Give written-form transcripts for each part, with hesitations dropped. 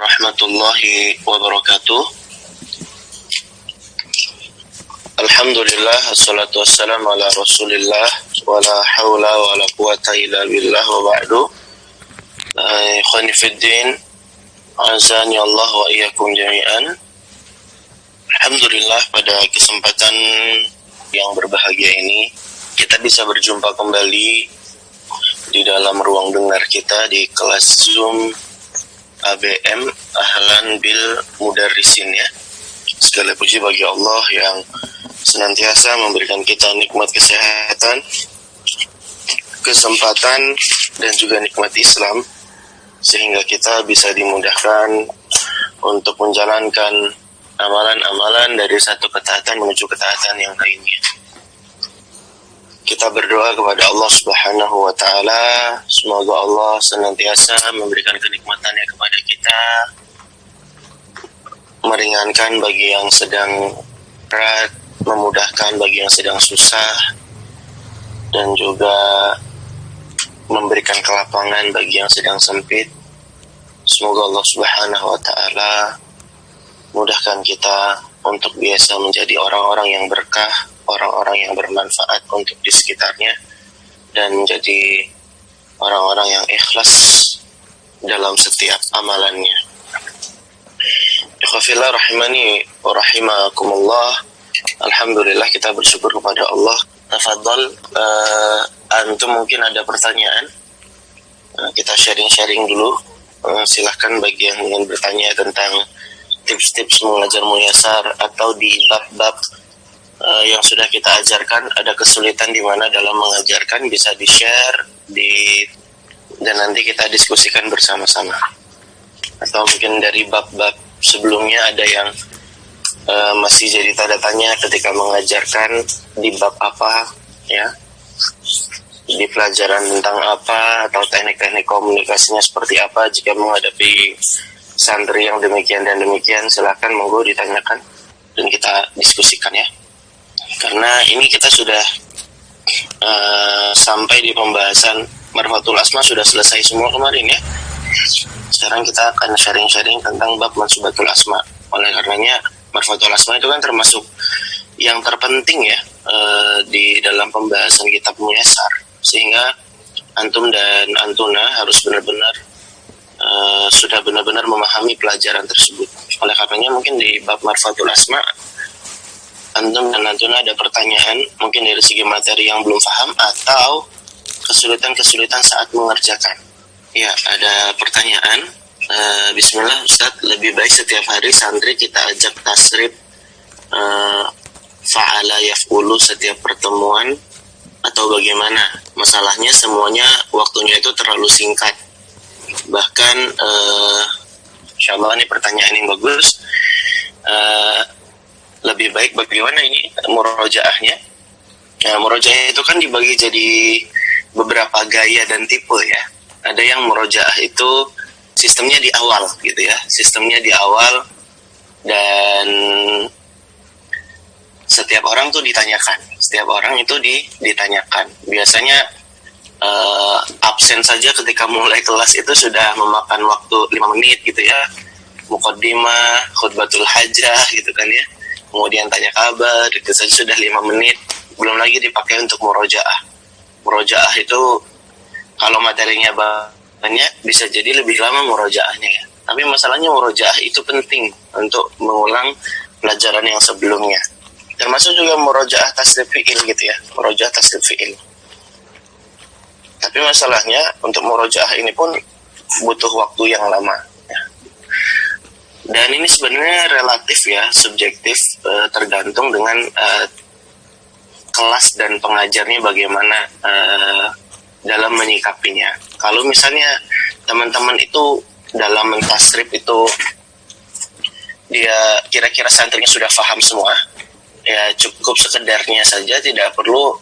warahmatullahi wabarakatuh. Alhamdulillah, assalatu wassalamu ala rasulillah, wala hawla wala quwata illa billah, wa ba'du. Ikhwani fiddin, azani Allah wa iyyakum jami'an. Alhamdulillah, pada kesempatan yang berbahagia ini kita bisa berjumpa kembali di dalam ruang dengar kita di kelas Zoom ABM Ahlan bil Mudarrisin ya. Segala puji bagi Allah yang senantiasa memberikan kita nikmat kesehatan, kesempatan, dan juga nikmat Islam, sehingga kita bisa dimudahkan untuk menjalankan amalan-amalan dari satu ketaatan menuju ketaatan yang lainnya. Kita berdoa kepada Allah Subhanahu wa Ta'ala, semoga Allah senantiasa memberikan kenikmatannya kepada kita, meringankan bagi yang sedang berat, memudahkan bagi yang sedang susah, dan juga memberikan kelapangan bagi yang sedang sempit. Semoga Allah Subhanahu wa Ta'ala mudahkan kita untuk biasa menjadi orang-orang yang berkah, orang-orang yang bermanfaat untuk di sekitarnya, dan menjadi orang-orang yang ikhlas dalam setiap amalannya. Ikhwafillah rahimani wa rahimakumullah. Alhamdulillah, kita bersyukur kepada Allah. Tafadhal, antum mungkin ada pertanyaan, kita sharing-sharing dulu. Silahkan bagi yang ingin bertanya tentang tips-tips mengajar muyasar atau di bab-bab yang sudah kita ajarkan, ada kesulitan di mana dalam mengajarkan, bisa di-share dan nanti kita diskusikan bersama-sama. Atau mungkin dari bab-bab sebelumnya ada yang masih jadi tanda tanya ketika mengajarkan di bab apa ya, di pelajaran tentang apa, atau teknik-teknik komunikasinya seperti apa jika menghadapi santri yang demikian dan demikian. Silakan monggo ditanyakan dan kita diskusikan ya. Karena ini kita sudah sampai di pembahasan Marfatul Asma, sudah selesai semua kemarin ya. Sekarang kita akan sharing-sharing tentang bab Mansubatul Asma. Oleh karenanya Marfatul Asma itu kan termasuk yang terpenting ya di dalam pembahasan kitab Muyasar, sehingga antum dan antuna harus benar-benar sudah benar-benar memahami pelajaran tersebut. Oleh karenanya mungkin di bab Marfatul Asma antum dan antuna ada pertanyaan mungkin dari segi materi yang belum paham atau kesulitan-kesulitan saat mengerjakan. Ya, ada pertanyaan. Bismillah Ustaz, lebih baik setiap hari santri kita ajak tasrif fa'ala yaf'ulu setiap pertemuan atau bagaimana? Masalahnya semuanya waktunya itu terlalu singkat. Bahkan insyaallah ini pertanyaan yang bagus. Lebih baik bagaimana ini murojaahnya? Nah, murojaah itu kan dibagi jadi beberapa gaya dan tipe ya. Ada yang murojaah itu sistemnya di awal gitu ya. Sistemnya di awal dan setiap orang tuh ditanyakan. Setiap orang itu ditanyakan. Biasanya absen saja ketika mulai kelas itu sudah memakan waktu 5 menit gitu ya. Muqaddimah, khutbatul hajah gitu kan ya. Kemudian tanya kabar, itu saja sudah 5 menit. Belum lagi dipakai untuk murojaah. Murojaah itu kalau materinya banyak bisa jadi lebih lama murojaahnya ya. Tapi masalahnya murojaah itu penting untuk mengulang pelajaran yang sebelumnya. Termasuk juga murojaah tasrif fi'il gitu ya. Murojaah tasrif fi'il. Tapi masalahnya untuk murojaah ini pun butuh waktu yang lama ya. Dan ini sebenarnya relatif ya, subjektif, tergantung dengan kelas dan pengajarnya bagaimana dalam menyikapinya. Kalau misalnya teman-teman itu dalam mentasrif itu dia kira-kira santrinya sudah paham semua, ya cukup sekedarnya saja, tidak perlu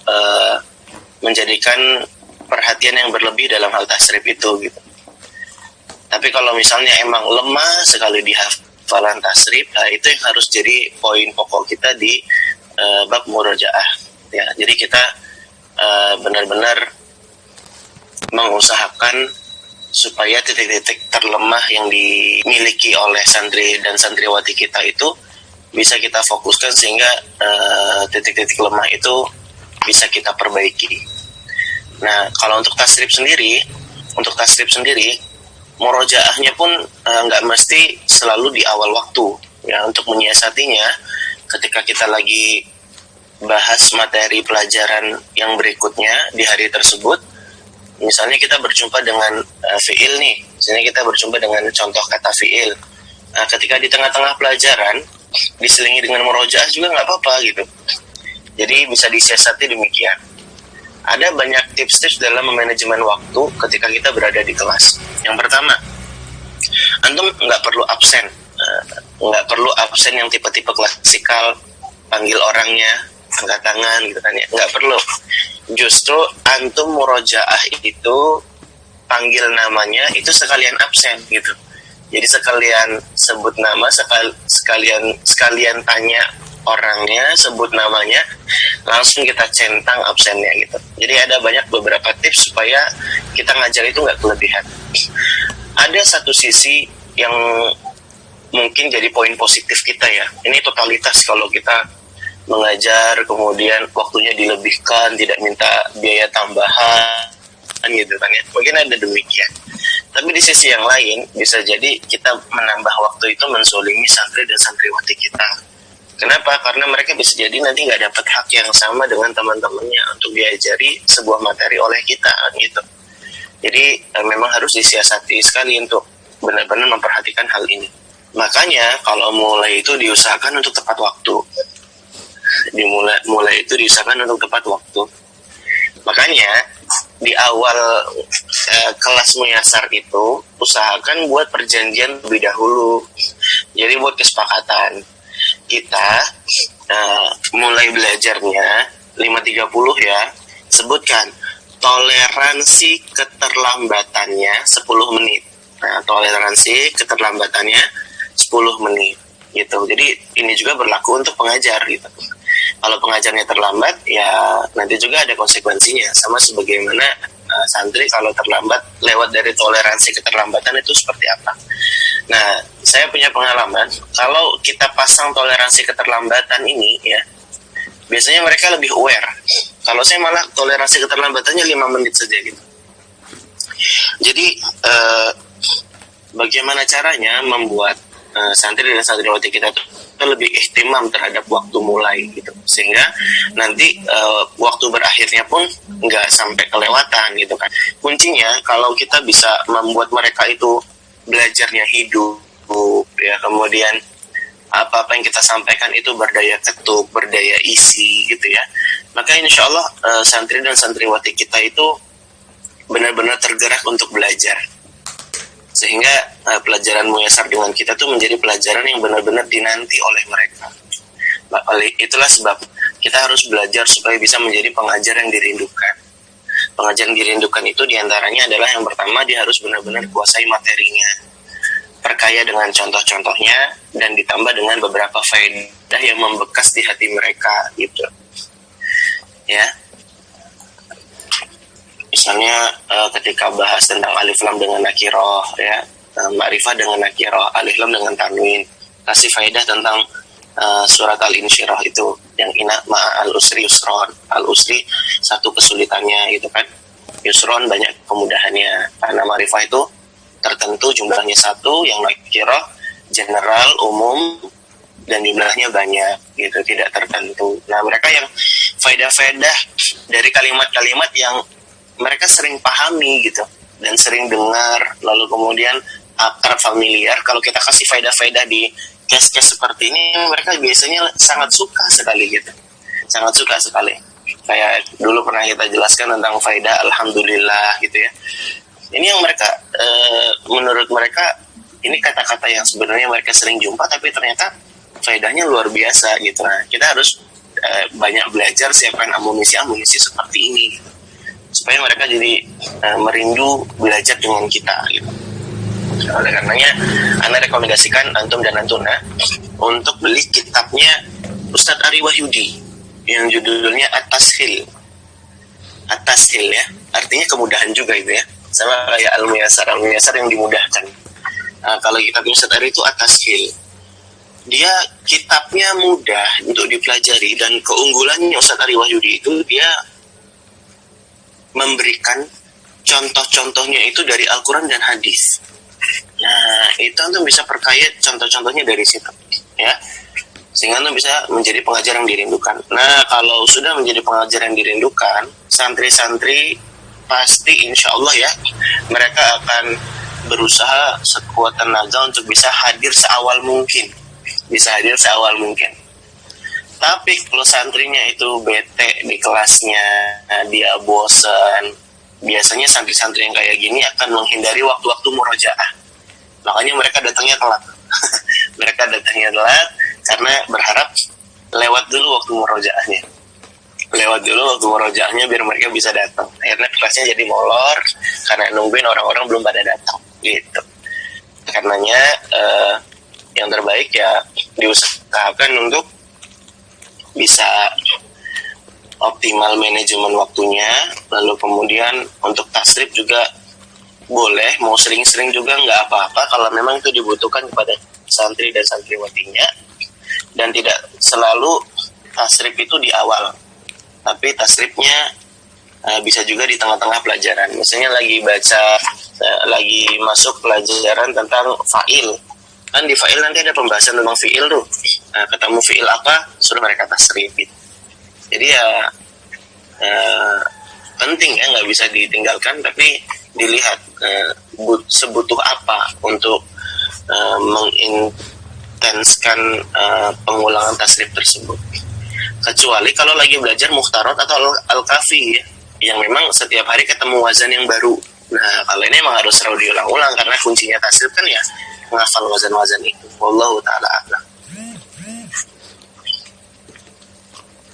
menjadikan perhatian yang berlebih dalam hal tasrif itu gitu. Tapi kalau misalnya emang lemah sekali di hafalan tasrif, nah itu yang harus jadi poin pokok kita di bab murojaah ya. Jadi kita benar-benar mengusahakan supaya titik-titik terlemah yang dimiliki oleh santri dan santriwati kita itu bisa kita fokuskan sehingga titik-titik lemah itu bisa kita perbaiki. Nah, kalau untuk tasrif sendiri, murojaahnya pun nggak mesti selalu di awal waktu. Ya, untuk menyiasatinya, ketika kita lagi bahas materi pelajaran yang berikutnya di hari tersebut, misalnya kita berjumpa dengan fi'il nih, misalnya kita berjumpa dengan contoh kata fi'il. Nah, ketika di tengah-tengah pelajaran diselingi dengan murojaah juga nggak apa-apa gitu. Jadi bisa disiasati demikian. Ada banyak tips-tips dalam manajemen waktu ketika kita berada di kelas. Yang pertama, antum nggak perlu absen. Nggak perlu absen yang tipe-tipe klasikal, panggil orangnya, angkat tangan gitu kan ya. Nggak perlu. Justru antum murojaah itu panggil namanya itu sekalian absen gitu. Jadi sekalian sebut nama, sekalian tanya orangnya, sebut namanya, langsung kita centang absennya gitu. Jadi ada beberapa tips supaya kita ngajar itu nggak kelebihan. Ada satu sisi yang mungkin jadi poin positif kita ya. Ini totalitas kalau kita mengajar kemudian waktunya dilebihkan, tidak minta biaya tambahan gitu kan ya. Mungkin ada demikian. Tapi di sisi yang lain bisa jadi kita menambah waktu itu menzolimi santri dan santriwati kita. Kenapa? Karena mereka bisa jadi nanti nggak dapat hak yang sama dengan teman-temannya untuk diajari sebuah materi oleh kita gitu. Jadi memang harus disiasati sekali untuk benar-benar memperhatikan hal ini. Makanya kalau mulai itu diusahakan untuk tepat waktu. Mulai itu diusahakan untuk tepat waktu. Makanya di awal kelas muyasar itu usahakan buat perjanjian lebih dahulu. Jadi buat kesepakatan kita mulai belajarnya 5.30 ya, sebutkan toleransi keterlambatannya 10 menit. Nah, toleransi keterlambatannya 10 menit gitu. Jadi ini juga berlaku untuk pengajar gitu. Kalau pengajarnya terlambat, ya nanti juga ada konsekuensinya. Sama sebagaimana santri kalau terlambat, lewat dari toleransi keterlambatan itu seperti apa. Nah, saya punya pengalaman, kalau kita pasang toleransi keterlambatan ini, ya, biasanya mereka lebih aware. Kalau saya malah toleransi keterlambatannya 5 menit saja gitu. Jadi, bagaimana caranya membuat santri dan santriwati kita itu lebih ihtimam terhadap waktu mulai gitu, sehingga nanti waktu berakhirnya pun nggak sampai kelewatan gitu kan. Kuncinya kalau kita bisa membuat mereka itu belajarnya hidup ya, kemudian apa-apa yang kita sampaikan itu berdaya ketuk, berdaya isi gitu ya, maka insya Allah santri dan santriwati kita itu benar-benar tergerak untuk belajar, sehingga pelajaran muyasar dengan kita tuh menjadi pelajaran yang benar-benar dinanti oleh mereka. Oleh itulah sebab kita harus belajar supaya bisa menjadi pengajar yang dirindukan. Pengajar yang dirindukan itu diantaranya adalah yang pertama, dia harus benar-benar kuasai materinya, perkaya dengan contoh-contohnya, dan ditambah dengan beberapa faedah yang membekas di hati mereka gitu ya. Misalnya ketika bahas tentang alif lam dengan nakiroh ya, ma'rifah dengan nakiroh, alif lam dengan tanwin, kasih faedah tentang surat al-insyirah itu yang inna ma'al usri yusron, al-usri satu kesulitannya gitu kan, yusron banyak kemudahannya. Karena ma'rifah itu tertentu jumlahnya satu, yang nakiroh general umum dan jumlahnya banyak gitu, tidak tertentu. Nah, mereka yang faedah-faedah dari kalimat-kalimat yang mereka sering pahami gitu dan sering dengar, lalu kemudian akrab familiar, kalau kita kasih faedah-faedah di case-case seperti ini, mereka biasanya sangat suka sekali gitu, sangat suka sekali. Kayak dulu pernah kita jelaskan tentang faedah alhamdulillah gitu ya. Ini yang mereka menurut mereka ini kata-kata yang sebenarnya mereka sering jumpa, tapi ternyata faedahnya luar biasa gitu. Nah, kita harus banyak belajar, siapkan amunisi seperti ini gitu, supaya mereka jadi merindu belajar dengan kita gitu. Oleh karenanya, Anda rekomendasikan antum dan antuna untuk beli kitabnya Ustadz Ari Wahyudi yang judulnya At-Tashil. At-Tashil ya, artinya kemudahan juga itu ya. sama kayak al-muyasar yang dimudahkan. Kalau kitab Ustadz Ari itu at-tashil, dia kitabnya mudah untuk dipelajari, dan keunggulannya Ustadz Ari Wahyudi itu dia memberikan contoh-contohnya itu dari Al-Quran dan hadis. Nah, itu antum bisa perkaya contoh-contohnya dari situ, ya, sehingga antum bisa menjadi pengajar yang dirindukan. Nah, kalau sudah menjadi pengajar yang dirindukan, santri-santri pasti insya Allah ya, mereka akan berusaha sekuat tenaga untuk bisa hadir seawal mungkin. Tapi kalau santrinya itu bete di kelasnya, dia bosan, biasanya santri-santri yang kayak gini akan menghindari waktu-waktu murojaah. Makanya mereka datangnya telat. Mereka datangnya telat karena berharap lewat dulu waktu murojaahnya. Biar mereka bisa datang. Akhirnya kelasnya jadi molor karena nungguin orang-orang belum pada datang. Gitu. Karenanya yang terbaik ya diusahakan untuk bisa optimal manajemen waktunya. Lalu kemudian untuk tasrif juga boleh, mau sering-sering juga nggak apa-apa kalau memang itu dibutuhkan kepada santri dan santriwatinya. Dan tidak selalu tasrif itu di awal, tapi tasrifnya bisa juga di tengah-tengah pelajaran. Misalnya lagi baca, lagi masuk pelajaran tentang fa'il, kan di fa'il nanti ada pembahasan tentang fi'il tuh. Ketemu fi'il apa, suruh mereka tasrif gitu. Jadi ya penting ya, nggak bisa ditinggalkan, tapi dilihat sebutuh apa untuk mengintenskan pengulangan tasrif tersebut. Kecuali kalau lagi belajar mukhtarat atau al-kafi ya, yang memang setiap hari ketemu wazan yang baru. Nah, kalau ini memang harus selalu diulang-ulang karena kuncinya tasrif kan ya menghafal wazan-wazan itu. Wallahu ta'ala a'lam.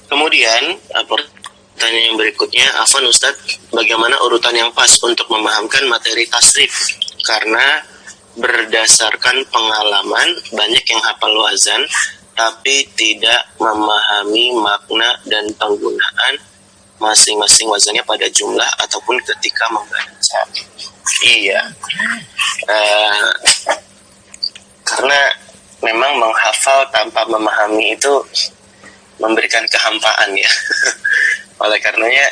Kemudian pertanyaan yang berikutnya, Afwan Ustadz, bagaimana urutan yang pas untuk memahamkan materi tasrif? Karena berdasarkan pengalaman banyak yang hafal wazan tapi tidak memahami makna dan penggunaan masing-masing wazannya pada jumlah ataupun ketika membaca. Iya, karena memang menghafal tanpa memahami itu memberikan kehampaan ya. Oleh karenanya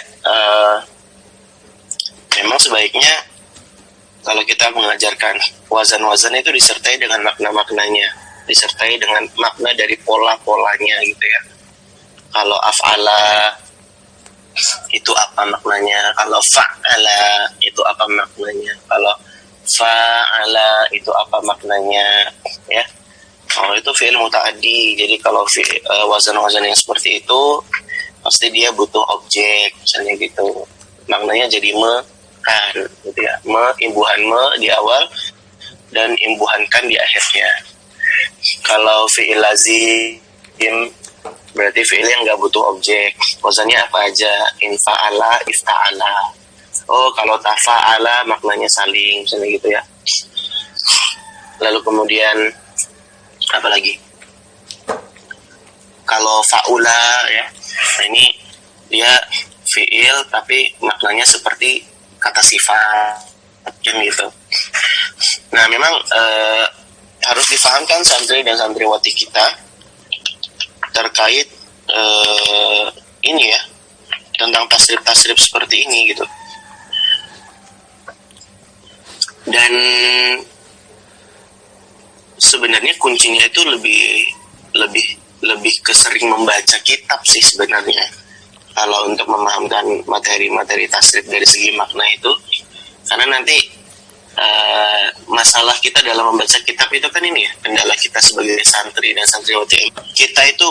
memang sebaiknya kalau kita mengajarkan wazan-wazan itu disertai dengan makna-maknanya, disertai dengan makna dari pola-polanya gitu ya. Kalau af'ala itu apa maknanya, kalau fa'ala itu apa maknanya, kalau fa'ala itu apa maknanya ya. Oh, itu fi'il muta'addi. Jadi kalau wazan-wazan yang seperti itu pasti dia butuh objek misalnya gitu. Maknanya jadi kan gitu ya. Imbuhan di awal dan imbuhan kan di akhirnya. Kalau fi'il lazim berarti fi'il yang nggak butuh objek. Wazannya apa aja? Infa'ala, ifta'ala. Oh, kalau tafa'ala maknanya saling misalnya gitu ya. Lalu kemudian apa lagi? Kalau fa'ula ya, nah ini dia fi'il tapi maknanya seperti kata sifat kan gitu. Nah memang harus difahamkan santri dan santriwati kita terkait ini ya, tentang tasrif-tasrif seperti ini gitu. Dan sebenarnya kuncinya itu lebih ke sering membaca kitab sih sebenarnya. Kalau untuk memahamkan materi-materi tasrif dari segi makna itu, karena nanti masalah kita dalam membaca kitab itu kan ini ya, kendala kita sebagai santri dan santriwati, kita itu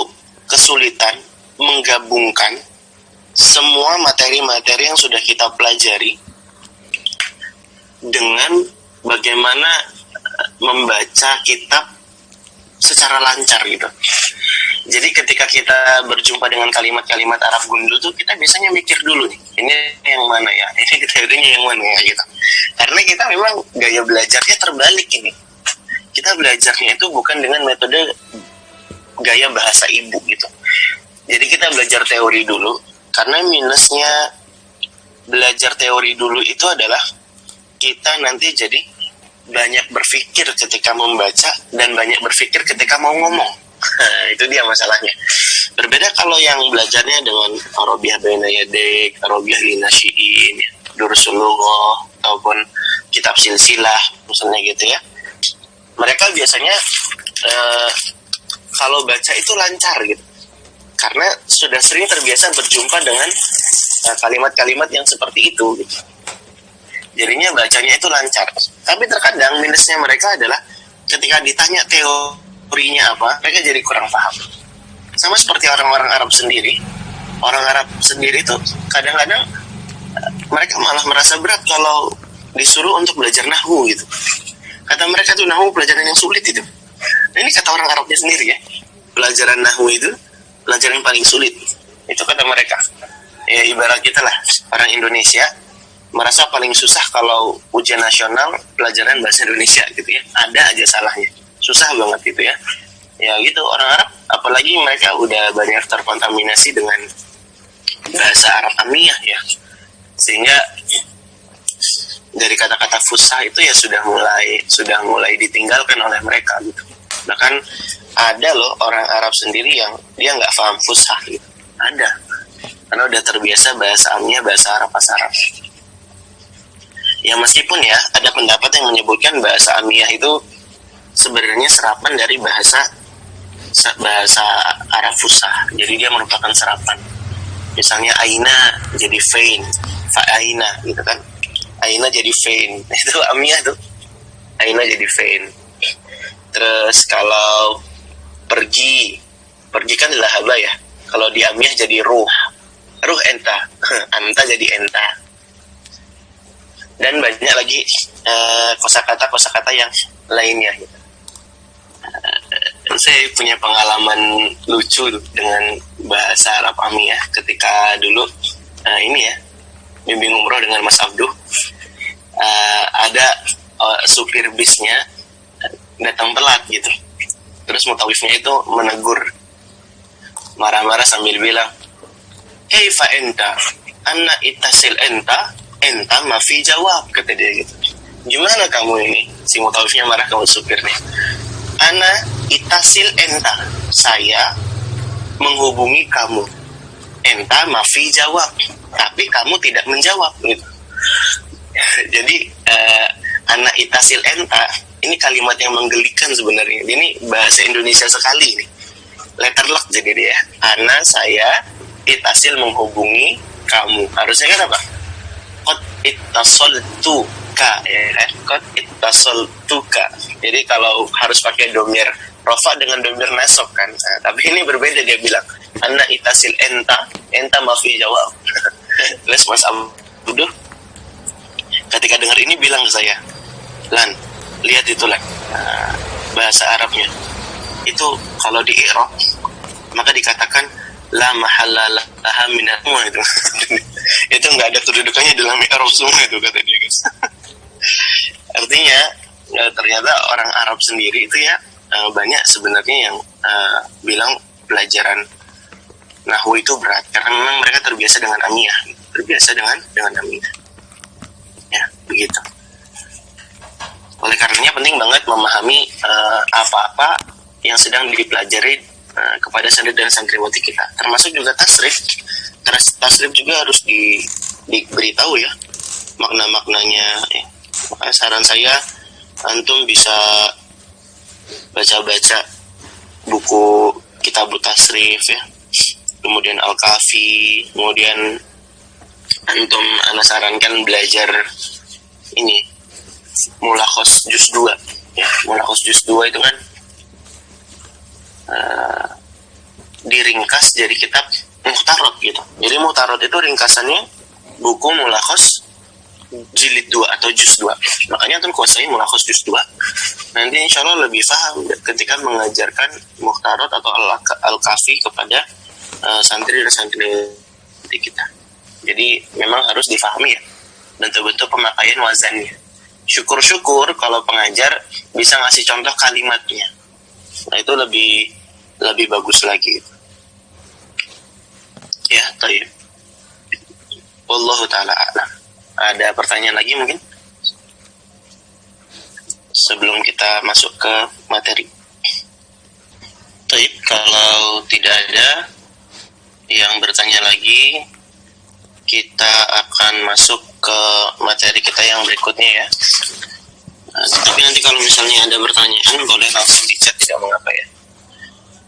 kesulitan menggabungkan semua materi-materi yang sudah kita pelajari dengan bagaimana membaca kitab secara lancar gitu. Jadi ketika kita berjumpa dengan kalimat-kalimat Arab gundul tuh kita biasanya mikir dulu nih, ini yang mana ya, ini teorinya yang mana ya gitu. Karena kita memang gaya belajarnya terbalik ini. Kita belajarnya itu bukan dengan metode gaya bahasa ibu gitu. Jadi kita belajar teori dulu, karena minusnya belajar teori dulu itu adalah kita nanti jadi banyak berpikir ketika membaca dan banyak berpikir ketika mau ngomong. Itu dia masalahnya. Berbeda kalau yang belajarnya dengan Arabiah Baina Yadik, Arabiah Linasyiin, Durusulullah, ataupun kitab silsilah misalnya gitu ya. Mereka biasanya kalau baca itu lancar gitu, karena sudah sering terbiasa berjumpa dengan kalimat-kalimat yang seperti itu gitu. Jadinya bacanya itu lancar. Tapi terkadang minusnya mereka adalah ketika ditanya teorinya apa, mereka jadi kurang paham. Sama seperti orang-orang Arab sendiri. Orang Arab sendiri tuh kadang-kadang mereka malah merasa berat kalau disuruh untuk belajar nahwu gitu. Kata mereka tuh nahwu pelajaran yang sulit itu. Nah, ini kata orang Arabnya sendiri ya. Pelajaran nahwu itu pelajaran yang paling sulit. Itu kata mereka. Ya ibarat kita lah, orang Indonesia merasa paling susah kalau ujian nasional pelajaran bahasa Indonesia gitu ya. Ada aja salahnya. Susah banget gitu ya. Ya gitu, orang Arab apalagi mereka udah banyak terkontaminasi dengan bahasa Arab Amiyah ya. Sehingga dari kata-kata fusha itu ya sudah mulai ditinggalkan oleh mereka gitu. Bahkan ada loh orang Arab sendiri yang dia nggak paham fusha gitu. Ada. Karena udah terbiasa bahasa Amiyah, bahasa Arab Arab. Ya meskipun ya ada pendapat yang menyebutkan bahasa Amiyah itu sebenarnya serapan dari bahasa Arab Fusha. Jadi dia merupakan serapan. Misalnya aina jadi fain, fa'aina gitu kan. Aina jadi fain. Itu Amiyah tuh. Aina jadi fain. Terus kalau pergi kan lahaba ya. Kalau di Amiyah jadi ruh enta. Anta jadi enta. Dan banyak lagi kosakata yang lainnya. Saya punya pengalaman lucu dengan bahasa Arab Amiyah ketika dulu ini ya bimbing umroh dengan Mas Abduh. Ada supir bisnya datang telat gitu. Terus mutawifnya itu menegur, marah-marah sambil bilang, "Kaifa enta? Anna ittasil enta mafi jawab," kata dia gitu. Gimana kamu ini? Si mutawifnya marah ke supirnya. Ana itasil enta, saya menghubungi kamu. Enta mafi jawab, tapi kamu tidak menjawab gitu. Jadi ana itasil enta ini kalimat yang menggelikan sebenarnya. Ini bahasa Indonesia sekali ini. Letterlock jadi dia. Ana saya itasil menghubungi kamu. Harusnya kan apa? Qad ittasaltuka ya kan? Qad ittasaltuka. Jadi kalau harus pakai domir rofa dengan domir nasab kan. Nah, tapi ini berbeda, dia bilang anna itasil enta mafi jawab. Terus Mas Abduh ketika dengar ini bilang ke saya, "Lan, lihat itu Lan, bahasa Arabnya itu kalau di i'rab maka dikatakan la mahalla laha minal itu." Itu nggak ada kedudukannya dalam i'rab semua itu, kata dia guys. Artinya ternyata orang Arab sendiri itu ya banyak sebenarnya yang bilang pelajaran nahwu itu berat karena memang mereka terbiasa dengan amiyah, terbiasa dengan amiyah. Ya, begitu. Oleh karenanya penting banget memahami apa-apa yang sedang dipelajari kepada santri dan santriwati kita, termasuk juga tasrif. Tasrif juga harus diberitahu ya makna-maknanya ya. Makanya saran saya antum bisa baca-baca buku Kitabut Tasrif ya, kemudian Al-Kafi, kemudian antum ana sarankan belajar ini Mulakhos Juz 2 ya. Mulakhos Juz 2 itu kan diringkas dari kitab Mukhtarot gitu. Jadi Mukhtarot itu ringkasannya buku Mulakhos jilid 2 atau juz 2. Makanya antum kuasai Mulakhos juz 2. Nanti insya Allah lebih paham ketika mengajarkan Mukhtarot atau Al-Kafi kepada santri dan santri kita. Jadi memang harus difahami ya bentuk-bentuk pemakaian wazannya. Syukur-syukur kalau pengajar bisa ngasih contoh kalimatnya. Nah itu lebih bagus lagi. Ya, tayyib. Wallahu ta'ala a'lam. Ada pertanyaan lagi mungkin? sebelum kita masuk ke materi? Baik, kalau tidak ada yang bertanya lagi, kita akan masuk ke materi kita yang berikutnya ya. Tapi nanti kalau misalnya ada pertanyaan boleh langsung di chat, tidak mengapa ya.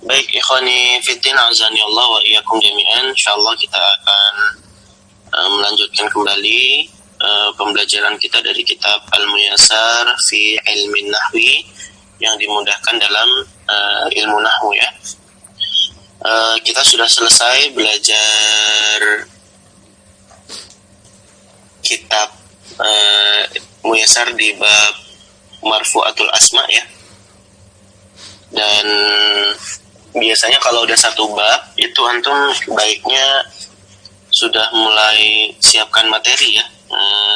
Baik, ikhwani fiddin azani Allah wa iyyakum jami'an. Insyaallah kita akan melanjutkan kembali pembelajaran kita dari kitab Al-Muyassar fi Ilmin Nahwi yang dimudahkan dalam ilmu nahwu ya. Kita sudah selesai belajar kitab Muyassar di bab Marfu'atul Asma ya. Dan biasanya kalau udah satu bab itu antum baiknya sudah mulai siapkan materi ya.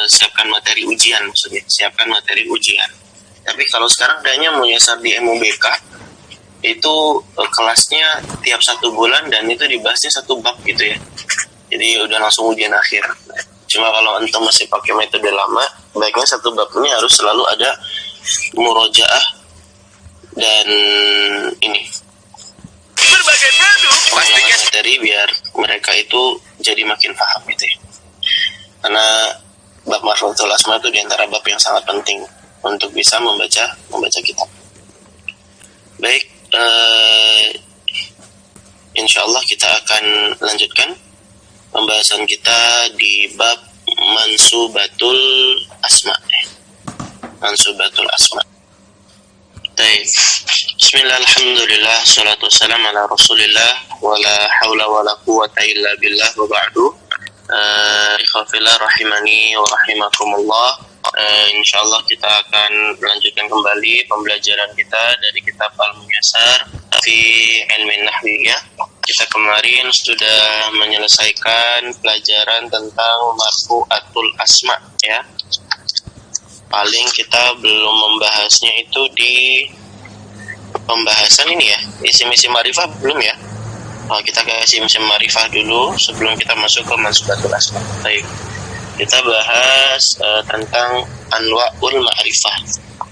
Siapkan materi ujian maksudnya, siapkan materi ujian. Tapi kalau sekarang kayaknya Muyassar di MUBK itu kelasnya tiap 1 bulan dan itu dibahasnya 1 bab gitu ya. Jadi udah langsung ujian akhir. Cuma kalau antum masih pakai metode lama, baiknya 1 bab ini harus selalu ada murojaah dan ini berbagai produk pastikan materi biar mereka itu jadi makin paham gitu ya. Karena bab Marfu'atul Asma itu diantara bab yang sangat penting untuk bisa membaca kitab. Baik, insyaallah kita akan lanjutkan pembahasan kita di bab Mansubatul Asma. Mansubatul Asma. Baik. Bismillah, alhamdulillah, salatu wassalamu ala rasulillah, wala hawla wala quwata illa billah, wa ba'du. Ikhwafillah rahimani wa rahimakumullah. Insyaallah kita akan melanjutkan kembali pembelajaran kita dari kitab Al-Muyassar fi Ilmin Nahwi ya. Kita kemarin sudah menyelesaikan pelajaran tentang Marfu'atul Asma ya. Paling kita belum membahasnya itu di pembahasan ini ya, isim-isim ma'rifah belum ya. Kita ke isim-isim ma'rifah dulu sebelum kita masuk ke Mansubatul Asma. Baik. Kita bahas tentang anwa'ul ma'rifah.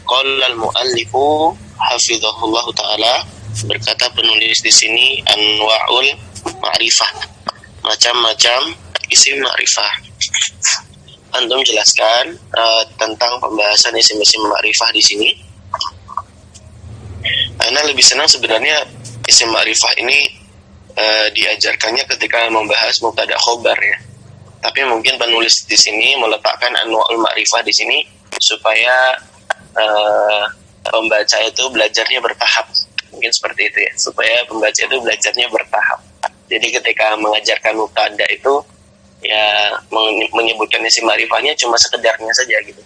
Qala al-muallifu hafizahullah taala, berkata penulis di sini, anwa'ul ma'rifah, macam-macam isim ma'rifah. Antum jelaskan tentang pembahasan isim-isim ma'rifah di sini. Ana lebih senang sebenarnya isim ma'rifah ini diajarkannya ketika membahas mubtada khobar ya. Tapi mungkin penulis di sini meletakkan anwa'ul ma'rifah di sini supaya pembaca itu belajarnya bertahap. Mungkin seperti itu ya, supaya pembaca itu belajarnya bertahap. Jadi ketika mengajarkan mubtada itu ya menyebutkan isim ma'rifahnya cuma sekedarnya saja gitu.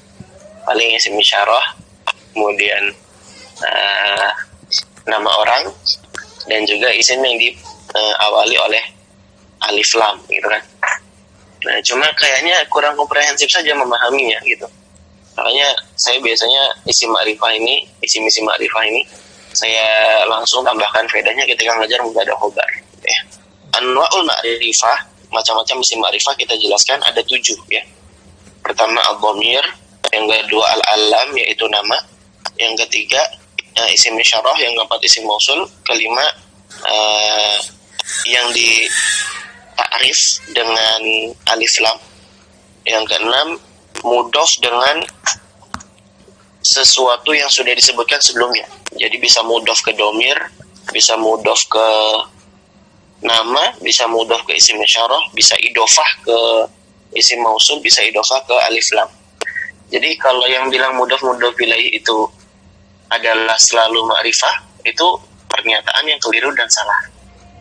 Paling isim isyarah, kemudian nama orang, dan juga isim yang diawali oleh alif lam gitu kan. Nah, cuma kayaknya kurang komprehensif saja memahaminya gitu. Makanya saya biasanya isim ma'rifah ini, isim-isim ma'rifah ini saya langsung tambahkan faedahnya ketika ngajar mubtada khobar ya. Anwa'ul ma'rifah, macam-macam isim ma'rifah kita jelaskan ada 7 ya. Pertama ad-dhamir, yang kedua al-alam yaitu nama, yang ketiga isim isyarah, yang keempat isim mausul, kelima yang di ta'rif dengan alif lam, yang keenam mudhof dengan sesuatu yang sudah disebutkan sebelumnya. Jadi bisa mudhof ke dhamir, bisa mudhof ke nama, bisa mudhof ke isim isyarah, bisa idhofah ke isim mausul, bisa idhofah ke alif lam. Jadi kalau yang bilang mudhof ilaih itu adalah selalu ma'rifah, itu pernyataan yang keliru dan salah.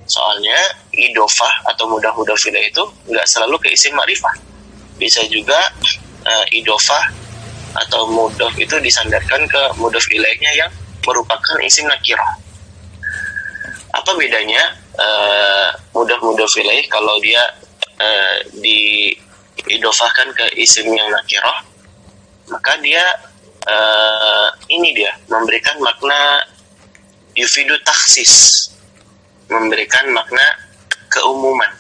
Soalnya idhofah atau mudhof ilaih itu nggak selalu ke isim ma'rifah. Bisa juga idhofah atau mudhof itu disandarkan ke mudhof ilaihnya yang merupakan isim nakirah. Apa bedanya mudhof ilaih kalau dia diidhofahkan ke isim yang nakirah? Maka dia ini dia memberikan makna yufidu taksis, memberikan makna keumuman,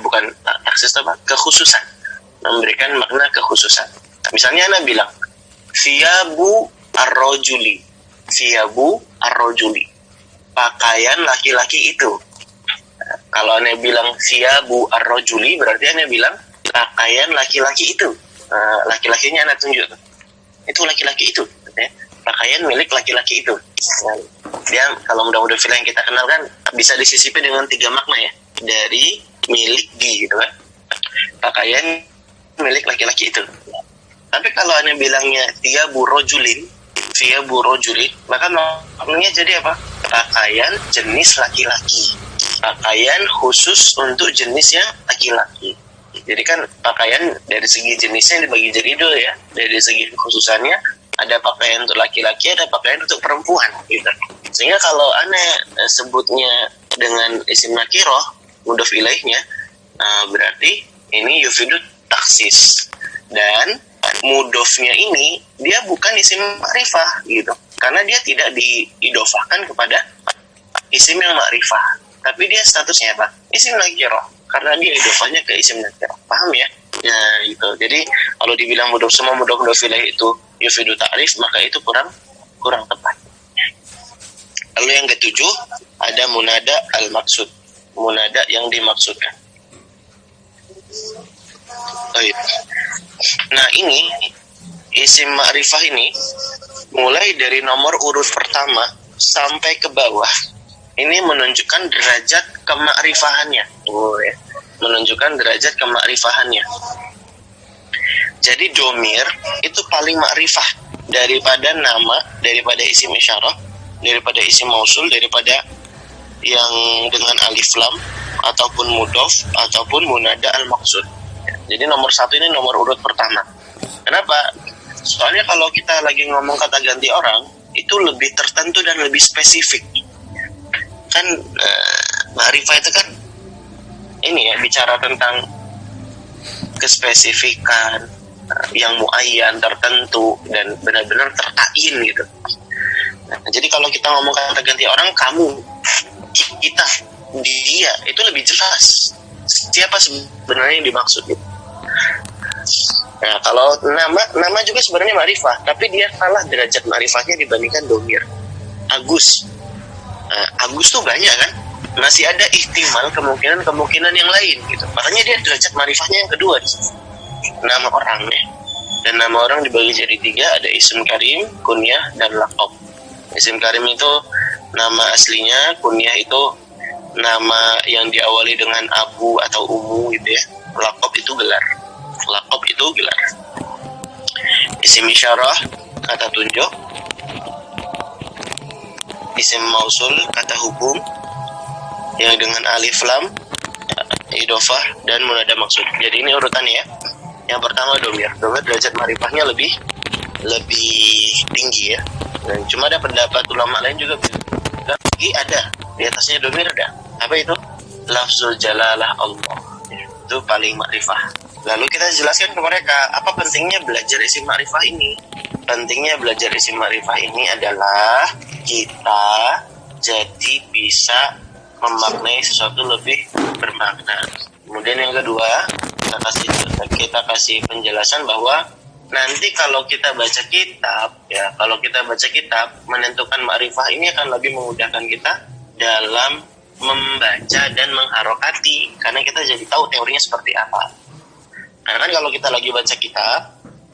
bukan taksis apa, kekhususan, memberikan makna kekhususan. Misalnya Anda bilang siyabu ar-rajuli. Siyabu ar-rajuli. Pakaian laki-laki itu. Kalau Anda bilang siyabu ar-rajuli, berarti Anda bilang pakaian laki-laki itu. Laki-lakinya Anda tunjuk. Itu laki-laki itu. Pakaian milik laki-laki itu. Dia kalau mudah-mudah filah yang kita kenal kan bisa disisipi dengan 3 makna ya. Dari milik di gitu kan. Pakaian milik laki-laki itu. Tapi kalau Anda bilangnya siyabu rajulin, maka maknanya jadi apa? Pakaian jenis laki-laki. Pakaian khusus untuk jenisnya laki-laki. Jadi kan pakaian dari segi jenisnya dibagi jadi 2 ya. Dari segi kekhususannya ada pakaian untuk laki-laki, ada pakaian untuk perempuan gitu. Sehingga kalau Anda sebutnya dengan isim nakirah, mudhof ilaihnya, berarti ini yufidu taksis. Dan mudhofnya ini dia bukan isim ma'rifah gitu. Karena dia tidak diidofahkan kepada isim yang ma'rifah. Tapi dia statusnya apa? Isim nakirah. Karena dia idofahnya ke isim nakirah. Paham ya? Ya gitu. Jadi kalau dibilang semua mudhof ilaih itu yufidu ta'rif, maka itu kurang tepat. Lalu yang ketujuh ada munada al-maksud. Munada yang dimaksudkan. Nah ini isim ma'rifah ini mulai dari nomor urut pertama sampai ke bawah ini menunjukkan derajat kemakrifahannya. Menunjukkan derajat kemakrifahannya. Jadi domir itu paling makrifah daripada nama, daripada isim isyarah, daripada isim mausul, daripada yang dengan alif lam ataupun mudhof ataupun munada al-maksud. Jadi nomor 1 ini nomor urut pertama. Kenapa? Soalnya kalau kita lagi ngomong kata ganti orang, itu lebih tertentu dan lebih spesifik. Kan ma'rifah itu kan ini ya, bicara tentang kespesifikan yang muayyan, tertentu dan benar-benar tertain gitu. Nah, jadi kalau kita ngomong kata ganti orang, kamu, kita, dia, itu lebih jelas siapa sebenarnya yang dimaksud gitu. Nah, kalau nama juga sebenarnya ma'rifah, tapi dia kalah derajat ma'rifahnya dibandingkan domir. Agus. Agus tuh banyak kan? Masih ada ihtimal kemungkinan yang lain gitu. Makanya dia derajat ma'rifahnya yang kedua di sini. Nama orangnya. Dan nama orang dibagi jadi 3, ada isim karim, kunyah, dan laqab. Isim karim itu nama aslinya, kunyah itu nama yang diawali dengan abu atau umu gitu ya. Laqab itu gelar. Isim isyarah kata tunjuk, isim mausul kata hukum yang dengan alif lam, idofah dan munada maksud. Jadi ini urutannya ya. Yang pertama domir derajat ma'rifahnya lebih tinggi ya. Dan cuma ada pendapat ulama lain juga ada di atasnya domir ada. Apa itu? Lafzul jalalah Allah. Itu paling ma'rifah. Lalu kita jelaskan ke mereka apa pentingnya belajar isim ma'rifah ini. Pentingnya belajar isim ma'rifah ini adalah kita jadi bisa memaknai sesuatu lebih bermakna. Kemudian yang kedua, kita kasih penjelasan bahwa nanti kalau kita baca kitab menentukan ma'rifah ini akan lebih memudahkan kita dalam membaca dan mengharokati, karena kita jadi tahu teorinya seperti apa. Karena kan kalau kita lagi baca kitab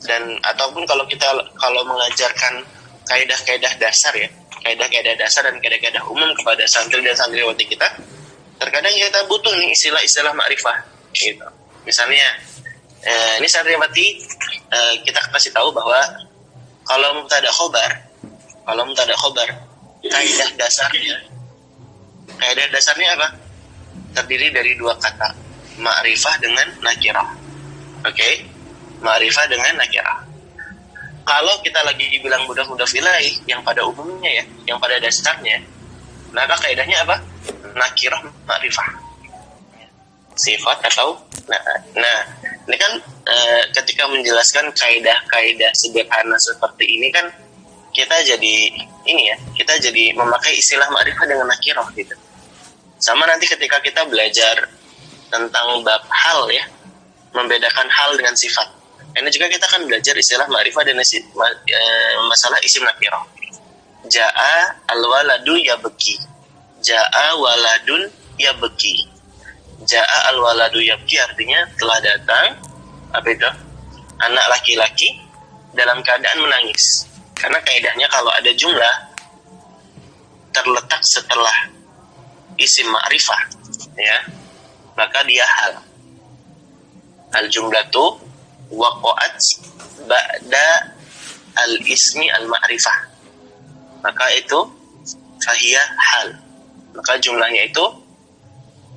dan ataupun kalau mengajarkan kaidah-kaidah dasar ya, kaidah-kaidah dasar dan kaidah-kaidah umum kepada santri dan santriwati kita, terkadang kita butuh nih istilah-istilah ma'rifah gitu. Misalnya ini santriwati kita kasih tahu bahwa kalau mubtada khobar kaidah dasarnya apa? Terdiri dari 2 kata, ma'rifah dengan nakirah. Oke? Ma'rifah dengan nakirah. Kalau kita lagi bilang mudhof ilaih yang pada umumnya ya, yang pada dasarnya, maka kaidahnya apa? Nakirah ma'rifah. Sifat atau nah ini kan ketika menjelaskan kaidah-kaidah sederhana seperti ini kan kita jadi memakai istilah ma'rifah dengan nakirah gitu. Sama nanti ketika kita belajar tentang bab hal ya, membedakan hal dengan sifat. Ini juga kita akan belajar istilah ma'rifah dan masalah isim nakirah. Ja'a al-waladu yabki. Ja'a waladun yabki. Ja'a al-waladu yabki artinya telah datang apa itu? Anak laki-laki dalam keadaan menangis. Karena kaidahnya kalau ada jumlah terletak setelah isim ma'rifah, ya, maka dia hal. Al-jumlatu waqa'at ba'da al-ismi al-ma'rifah. Maka itu fahiyah hal. Maka jumlahnya itu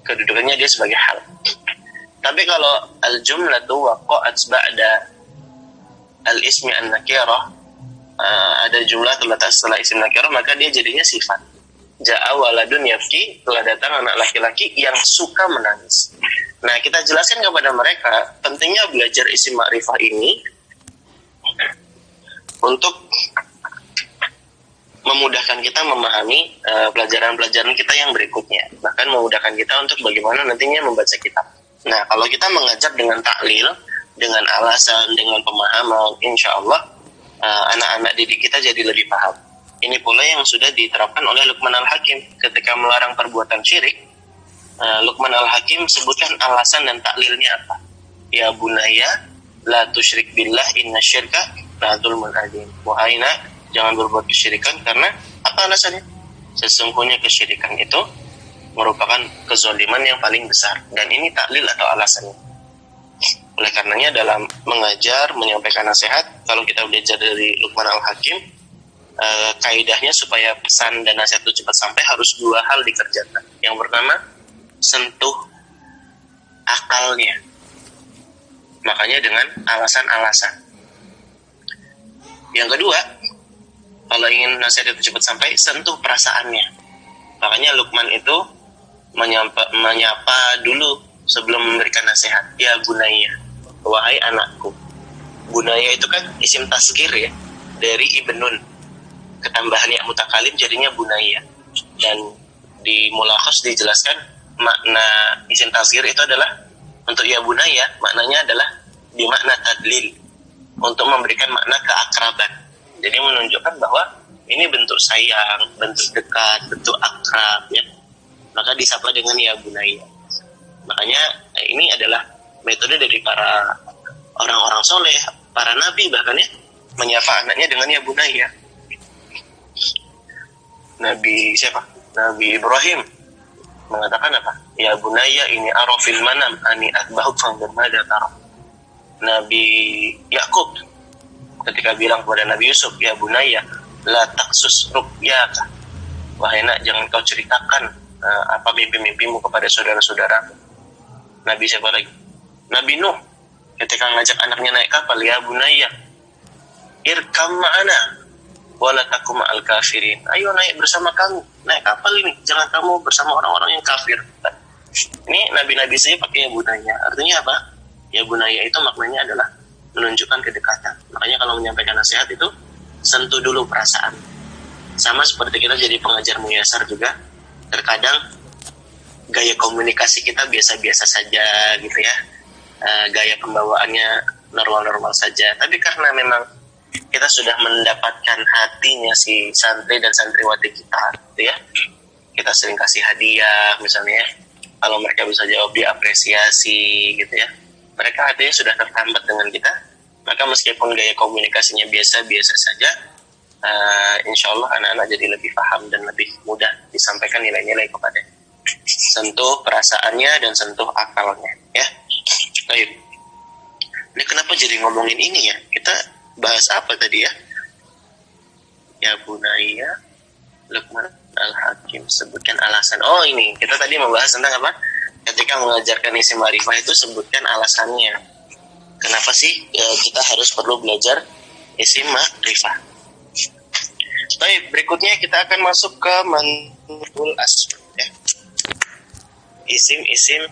kedudukannya dia sebagai hal. Tapi kalau al-jumlatu waqa'at ba'da al-ismi an-nakirah, ada jumlah terletak setelah isim nakirah, maka dia jadinya sifat. Ja'a waladun yabki, telah datang anak laki-laki yang suka menangis. Nah, kita jelaskan kepada mereka pentingnya belajar isim ma'rifah ini untuk memudahkan kita memahami pelajaran-pelajaran kita yang berikutnya. Bahkan memudahkan kita untuk bagaimana nantinya membaca kitab. Nah, kalau kita mengajar dengan taklil, dengan alasan, dengan pemahaman, insya Allah anak-anak didik kita jadi lebih paham. Ini pula yang sudah diterapkan oleh Luqman Al-Hakim ketika melarang perbuatan syirik. Luqman Al-Hakim sebutkan alasan dan taklilnya apa. Ya bunaya la tusyrik billah inna syirka la dzulmun adzim. Wahai nak, jangan berbuat kesyirikan karena apa alasannya? Sesungguhnya kesyirikan itu merupakan kezaliman yang paling besar. Dan ini taklil atau alasannya. Oleh karenanya dalam mengajar, menyampaikan nasihat, kalau kita belajar dari Luqman Al-Hakim, kaidahnya supaya pesan dan nasihat itu cepat sampai harus dua hal dikerjakan. Yang pertama, sentuh akalnya. Makanya dengan alasan-alasan. Yang kedua, kalau ingin nasihat itu cepat sampai, sentuh perasaannya. Makanya Luqman itu menyapa dulu sebelum memberikan nasihat. Ya bunaya, wahai anakku. Bunaya itu kan isim tasghir ya, dari ibnun. Ketambahan ya mutakalim jadinya bunaya. Dan di mulakhas dijelaskan makna isim tasghir itu adalah untuk ya bunaya, maknanya adalah di makna tadlil, untuk memberikan makna keakraban. Jadi menunjukkan bahwa ini bentuk sayang, bentuk dekat, bentuk akrab ya. Maka disapa dengan ya bunaya. Makanya ini adalah metode dari para orang-orang soleh, para nabi bahkan ya, menyapa anaknya dengan ya bunaya. Nabi siapa? Nabi Ibrahim mengatakan apa? Ya bunaya ini arafil manam ani atbahuk fanzur mada tara. Nabi Yakub ketika bilang kepada Nabi Yusuf, ya bunaya la taksus ruqyaka. Wahai nak, jangan kau ceritakan apa mimpi-mimpimu kepada saudara-saudara. Nabi siapa lagi? Nabi Nuh ketika ngajak anaknya naik kapal, ya bunaya irkam ma'ana wala takum ma'al kafirin. Ayo naik bersama kamu, naik kapal ini, jangan kamu bersama orang-orang yang kafir. Ini nabi-nabi saya pakai ya bunaya. Artinya apa? Ya bunaya itu maknanya adalah menunjukkan kedekatan. Makanya kalau menyampaikan nasihat itu sentuh dulu perasaan. Sama seperti kita jadi pengajar muyasar juga, terkadang gaya komunikasi kita biasa-biasa saja gitu ya, gaya pembawaannya normal-normal saja. Tapi karena memang kita sudah mendapatkan hatinya si santri dan santriwati kita gitu ya, kita sering kasih hadiah misalnya, kalau mereka bisa jawab diapresiasi gitu ya, mereka hatinya sudah tertambat dengan kita. Maka meskipun gaya komunikasinya biasa-biasa saja, insya Allah anak-anak jadi lebih paham dan lebih mudah disampaikan nilai-nilai kepada. Sentuh perasaannya dan sentuh akalnya ya. Baik. Ini kenapa jadi ngomongin ini ya? Kita bahas apa tadi ya? Ya bunaya Luqman Al-Hakim sebutkan alasan. Oh ini kita tadi membahas tentang apa? Ketika mengajarkan isim ma'rifah itu sebutkan alasannya. Kenapa sih kita harus perlu belajar isim ma'rifah? Baik, berikutnya kita akan masuk ke mantul asma ya. Isim-isim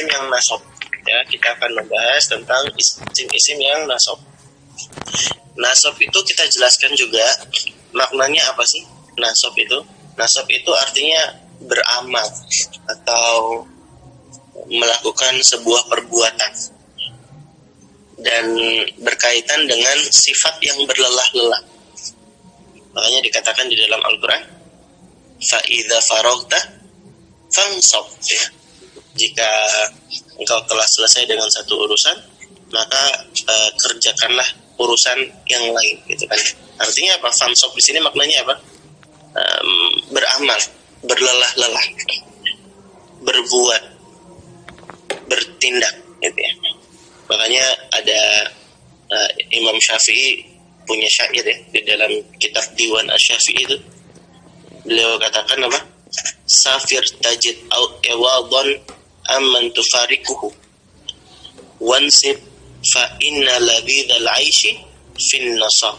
yang nasab ya. Kita akan membahas tentang isim-isim yang nasab. Nasab itu kita jelaskan juga maknanya apa sih nasab itu. Nasab itu artinya beramal atau melakukan sebuah perbuatan. dan berkaitan dengan sifat yang berlelah-lelah. Makanya dikatakan di dalam Al-Quran, fa idza faraghta fansab, ya. Jika engkau telah selesai dengan satu urusan, maka kerjakanlah urusan yang lain, gitu kan. Artinya apa? Fansab di sini maknanya apa? Beramal, berlelah-lelah, berbuat, bertindak, gitu ya. Makanya ada Imam Syafi'i punya syair ya di dalam kitab Diwan Asy-Syafi'i itu. Beliau katakan apa? Safir tajid ewadon amman tufarikuhu wansib fa inna ladhidhal aishi fin nasab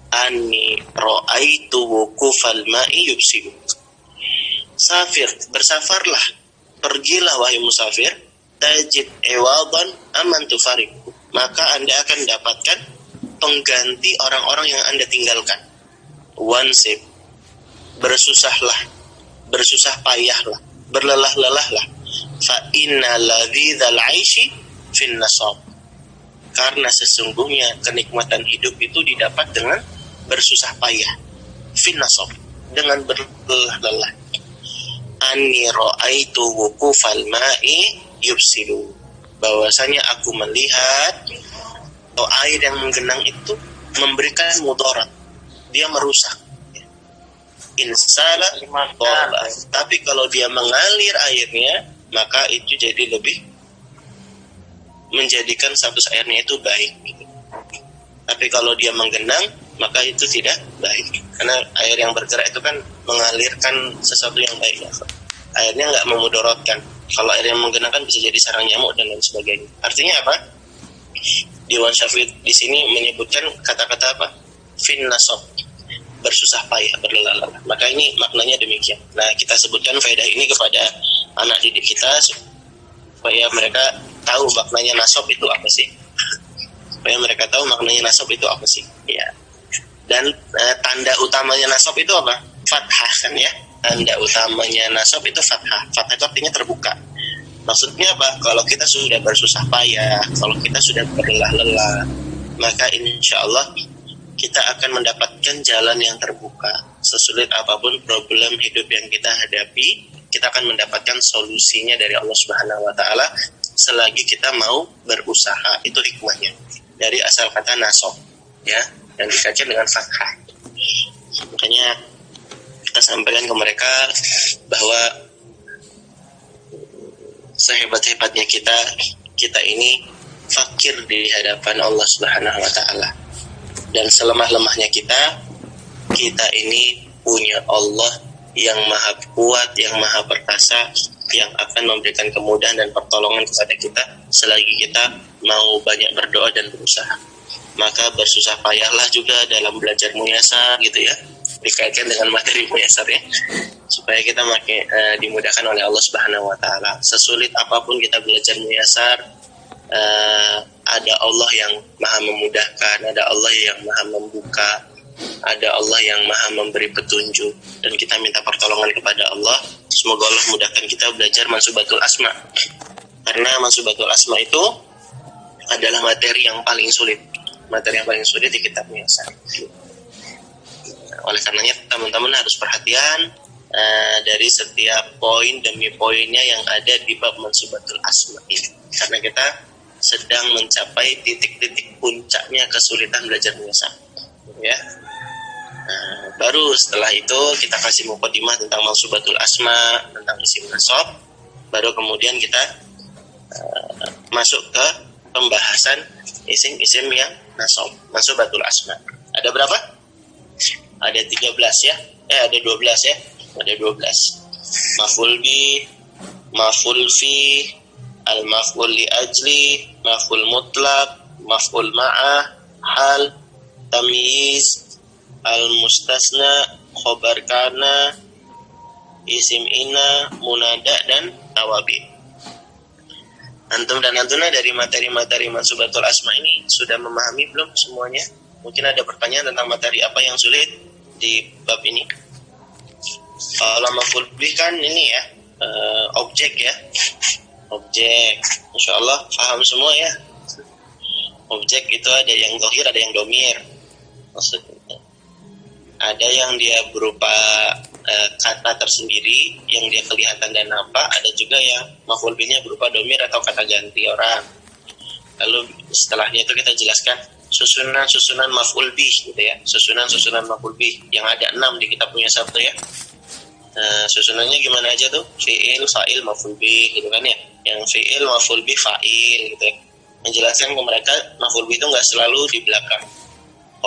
anni ra'aitu wukufal ma'i yubsibu. Safir, bersafarlah, pergilah wahai musafir, tajid ewadon amman tufarikuhu, maka Anda akan dapatkan pengganti orang-orang yang Anda tinggalkan. Wansib, bersusahlah, bersusah payahlah, berlelah-lelahlah. Fa inna ladzizal aishi fin nasab, karena sesungguhnya kenikmatan hidup itu didapat dengan bersusah payah. Fin nasab, dengan berlelah-lelah. Anni ra'aitu wukufal ma'i yubsilu, bahwasanya aku melihat air yang menggenang itu memberikan mudarat, dia merusak. Insala tapi kalau dia mengalir airnya, maka itu jadi lebih menjadikan status airnya itu baik. Tapi kalau dia menggenang, maka itu tidak baik, karena air yang bergerak itu kan mengalirkan sesuatu yang baik. Airnya nggak memudaratkan. Kalau air yang menggenang kan bisa jadi sarang nyamuk dan lain sebagainya. Artinya apa? Diwan Syafi'i di sini menyebutkan kata-kata apa? Fin nasab, bersusah payah, berlelah-lelah. Maka ini maknanya demikian. Nah, kita sebutkan faedah ini kepada anak didik kita supaya mereka tahu maknanya nasab itu apa sih. Supaya mereka tahu maknanya nasab itu apa sih. Ya. Dan tanda utamanya nasab itu apa? Fathah, kan ya. Tanda utamanya nasab itu fathah. Fathah itu artinya terbuka. Maksudnya apa? Kalau kita sudah bersusah payah, kalau kita sudah berlelah-lelah, maka insya Allah kita akan mendapatkan jalan yang terbuka. Sesulit apapun problem hidup yang kita hadapi, kita akan mendapatkan solusinya dari Allah Subhanahu wa Ta'ala selagi kita mau berusaha. Itu hikmahnya dari asal kata nasab, ya, yang dikaitkan dengan fathah. Makanya kita sampaikan ke mereka bahwa sehebat-hebatnya kita ini fakir di hadapan Allah Subhanahu wa Ta'ala, dan selemah-lemahnya kita ini punya Allah yang maha kuat, yang maha perkasa, yang akan memberikan kemudahan dan pertolongan kepada kita selagi kita mau banyak berdoa dan berusaha. Maka bersusah payahlah juga dalam belajar muyasar, gitu ya, dikaitkan dengan materi muyasar ya, supaya kita makin dimudahkan oleh Allah Subhanahu wa Ta'ala. Sesulit apapun kita belajar muyasar, ada Allah yang maha memudahkan, ada Allah yang maha membuka, ada Allah yang maha memberi petunjuk, dan kita minta pertolongan kepada Allah. Semoga Allah mudahkan kita belajar Mansubatul Asma, karena Mansubatul Asma itu adalah materi yang paling sulit di kitab muyasar. Oleh karenanya teman-teman harus perhatian dari setiap poin demi poinnya yang ada di bab Mansubatul Asma ini, karena kita sedang mencapai titik-titik puncaknya kesulitan belajar muyasar, ya. Baru setelah itu kita kasih mukadimah tentang Mansubatul Asma, tentang isim nasab, baru kemudian kita masuk ke pembahasan isim-isim yang nasab, Mansubatul Asma. Ada berapa? Ada 13 ya. Ada 12 ya. Ada 12. Maf'ul bi, maf'ul fi, al-maf'ul li ajli, maf'ul mutlaq, maf'ul ma'ah, hal, tamyiz, al-mustasna, khobar kana, isim inna, munada, dan tawabi. Antum dan antuna dari materi-materi Mansubatul Asma ini sudah memahami belum semuanya? Mungkin ada pertanyaan tentang materi apa yang sulit di bab ini. Kalau maf'ul bih kan ini ya, objek ya, objek. Insya Allah paham semua ya. Objek itu ada yang zahir, ada yang domir. Maksudnya ada yang dia berupa kata tersendiri yang dia kelihatan dan nampak, ada juga yang maf'ul bihnya berupa domir atau kata ganti orang. Lalu setelahnya itu kita jelaskan susunan maf'ul bih gitu ya, susunan maf'ul bih yang ada 6 di kitab punya Sabtu ya. Susunannya gimana aja tuh? Fi'il, fa'il, maf'ul bih gitu kan ya. Yang fi'il, maf'ul bih, fa'il gitu ya. Menjelaskan ke mereka maf'ul bih itu nggak selalu di belakang,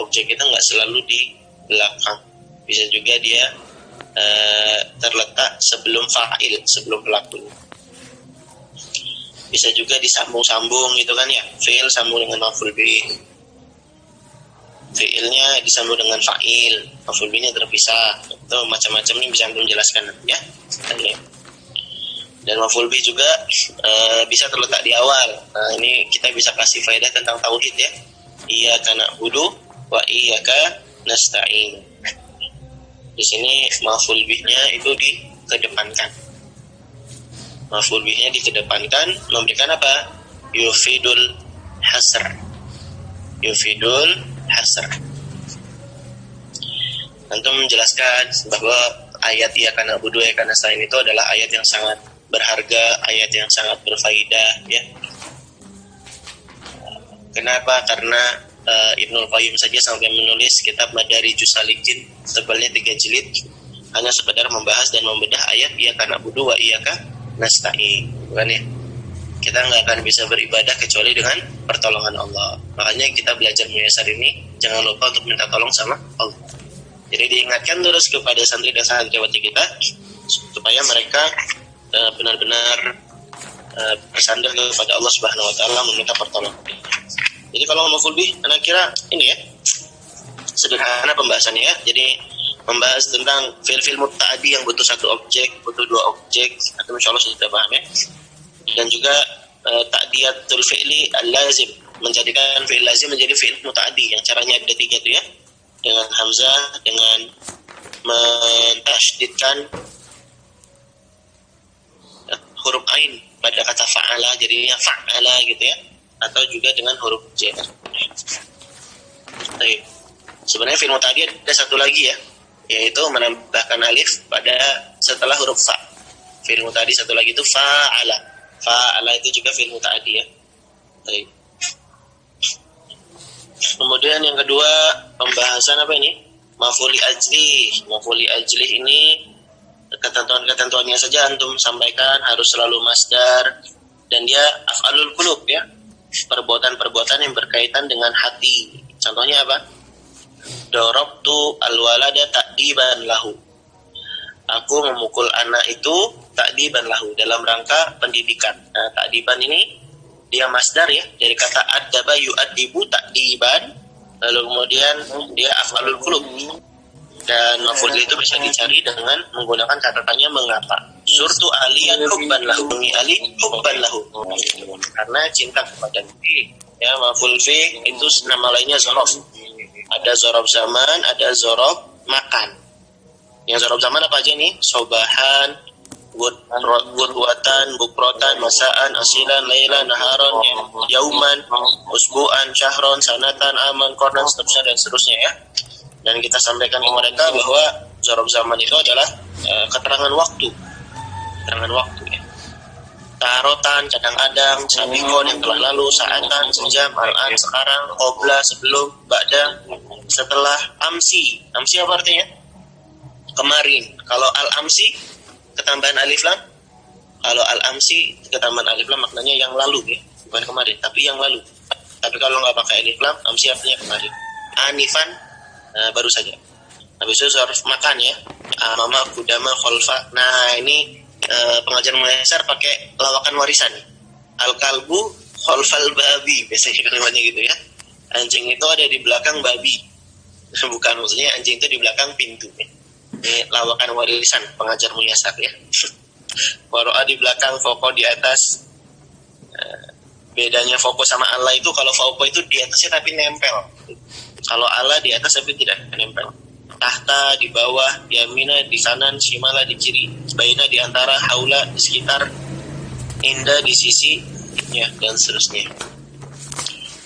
objek itu nggak selalu di belakang, bisa juga dia terletak sebelum fa'il, sebelum pelakunya. Bisa juga disambung-sambung gitu kan ya, fi'il sambung dengan maf'ul bih, fi'ilnya disambung dengan fa'il, maf'ul bihnya terpisah. Itu macam-macam nih bisa antum jelaskan ya. Dan maf'ul bih juga bisa terletak di awal. Nah, ini kita bisa kasih faedah tentang tauhid ya. Iyyaka na'budu wa iyyaka nasta'in. Di sini maf'ul bihnya itu dikedepankan. Maf'ul bihnya dikedepankan memberikan apa? Yufidul hasr. Yufidul hasr. Antum menjelaskan bahwa ayat iyyaka na'budu wa iyyaka nasta'in itu adalah ayat yang sangat berharga, ayat yang sangat berfaedah ya. Kenapa? Karena Ibnul Qayyim saja sampai menulis kitab Madarijus Salikin tebalnya 3 jilid hanya sekedar membahas dan membedah ayat iyyaka na'budu wa iyyaka nasta'in, bukan ya? Kita nggak akan bisa beribadah kecuali dengan pertolongan Allah. Makanya kita belajar muyasar ini jangan lupa untuk minta tolong sama Allah. Jadi diingatkan terus kepada santri dan santriwati kita supaya mereka benar-benar bersandar kepada Allah Subhanahu wa taala meminta pertolongan. Jadi kalau maf'ul bih, anak kira ini ya, sederhana pembahasannya ya. Jadi membahas tentang fi'il muta'addi yang butuh 1 objek, butuh 2 objek, atau insyaallah sudah paham ya. Dan juga ta'diyatul fi'li al-lazim, menjadikan fi'il lazim menjadi fi'il muta'addi yang caranya ada 3 itu ya. Dengan hamzah, dengan mentasydidkan huruf ain pada kata fa'ala, jadinya fa'ala gitu ya. Atau juga dengan huruf j. Baik. Sebenarnya fi'il muta'addi ada 1 lagi ya, yaitu menambahkan alif pada setelah huruf fa. Fi'il muta'addi 1 lagi itu fa'ala. Fa'ala itu juga fi'il muta'addi ya. Baik. Kemudian yang kedua, pembahasan apa ini? Maf'ul ajlih. Maf'ul ajlih ini ketentuan-ketentuannya saja antum sampaikan, harus selalu masdar dan dia af'alul qulub ya. Perbuatan-perbuatan yang berkaitan dengan hati. Contohnya apa? Darabtu alwalada ta'diban lahu. Aku memukul anak itu ta'diban lahu, dalam rangka pendidikan. Nah, ta'diban ini dia masdar ya, dari kata addaba yu'addibu ta'diban. Lalu kemudian dia af'alul qulub. Dan maf'ul itu bisa dicari dengan menggunakan catatannya mengapa. Surtu aliyan hubban lahu, ali hubban lahu, karena cinta kepada Nabi. Ya, maf'ul fi itu nama lainnya zorof. Ada zorof zaman, ada zorof makan. Yang zorof zaman apa aja nih? Sobahan, gudwatan, bukrotan, masaan, asilan, lailan, naharon, yauman, usbu'an, syahron, sanatan, aman, kornan, seterusnya dan seterusnya ya. Dan kita sampaikan ke mereka bahwa zorof zaman itu adalah keterangan waktu. Keterangan waktu ya. Tarotan, kadang-kadang, sabikon yang telah lalu, saatan, sejam, al-an, sekarang, qobla, sebelum, ba'da, setelah, amsi. Amsi apa artinya? Kemarin. Kalau al-amsi, ketambahan alif lam. Kalau al-amsi, ketambahan alif lam maknanya yang lalu ya. Bukan kemarin, tapi yang lalu. Tapi kalau nggak pakai alif lam, amsi artinya kemarin. Anifan, baru saja. Habis itu harus makan ya. Amama, kudama, kholfa. Nah ini pengajaran muyasar pakai lawakan warisan. Al-kalbu, kholfal babi. Biasanya kalimatnya gitu ya. Anjing itu ada di belakang babi. Bukan, maksudnya anjing itu di belakang pintu. Ini lawakan warisan pengajar muyasar ya. Waro'a di belakang, foko di atas. Bedanya fokus sama Allah itu, kalau foko itu di atasnya tapi nempel. Kalau Allah di atas tapi tidak menempel. Tahta di bawah, yamina di kanan, shimala di kiri, baina di antara, haula di sekitar, inda di sisi, ya dan seterusnya.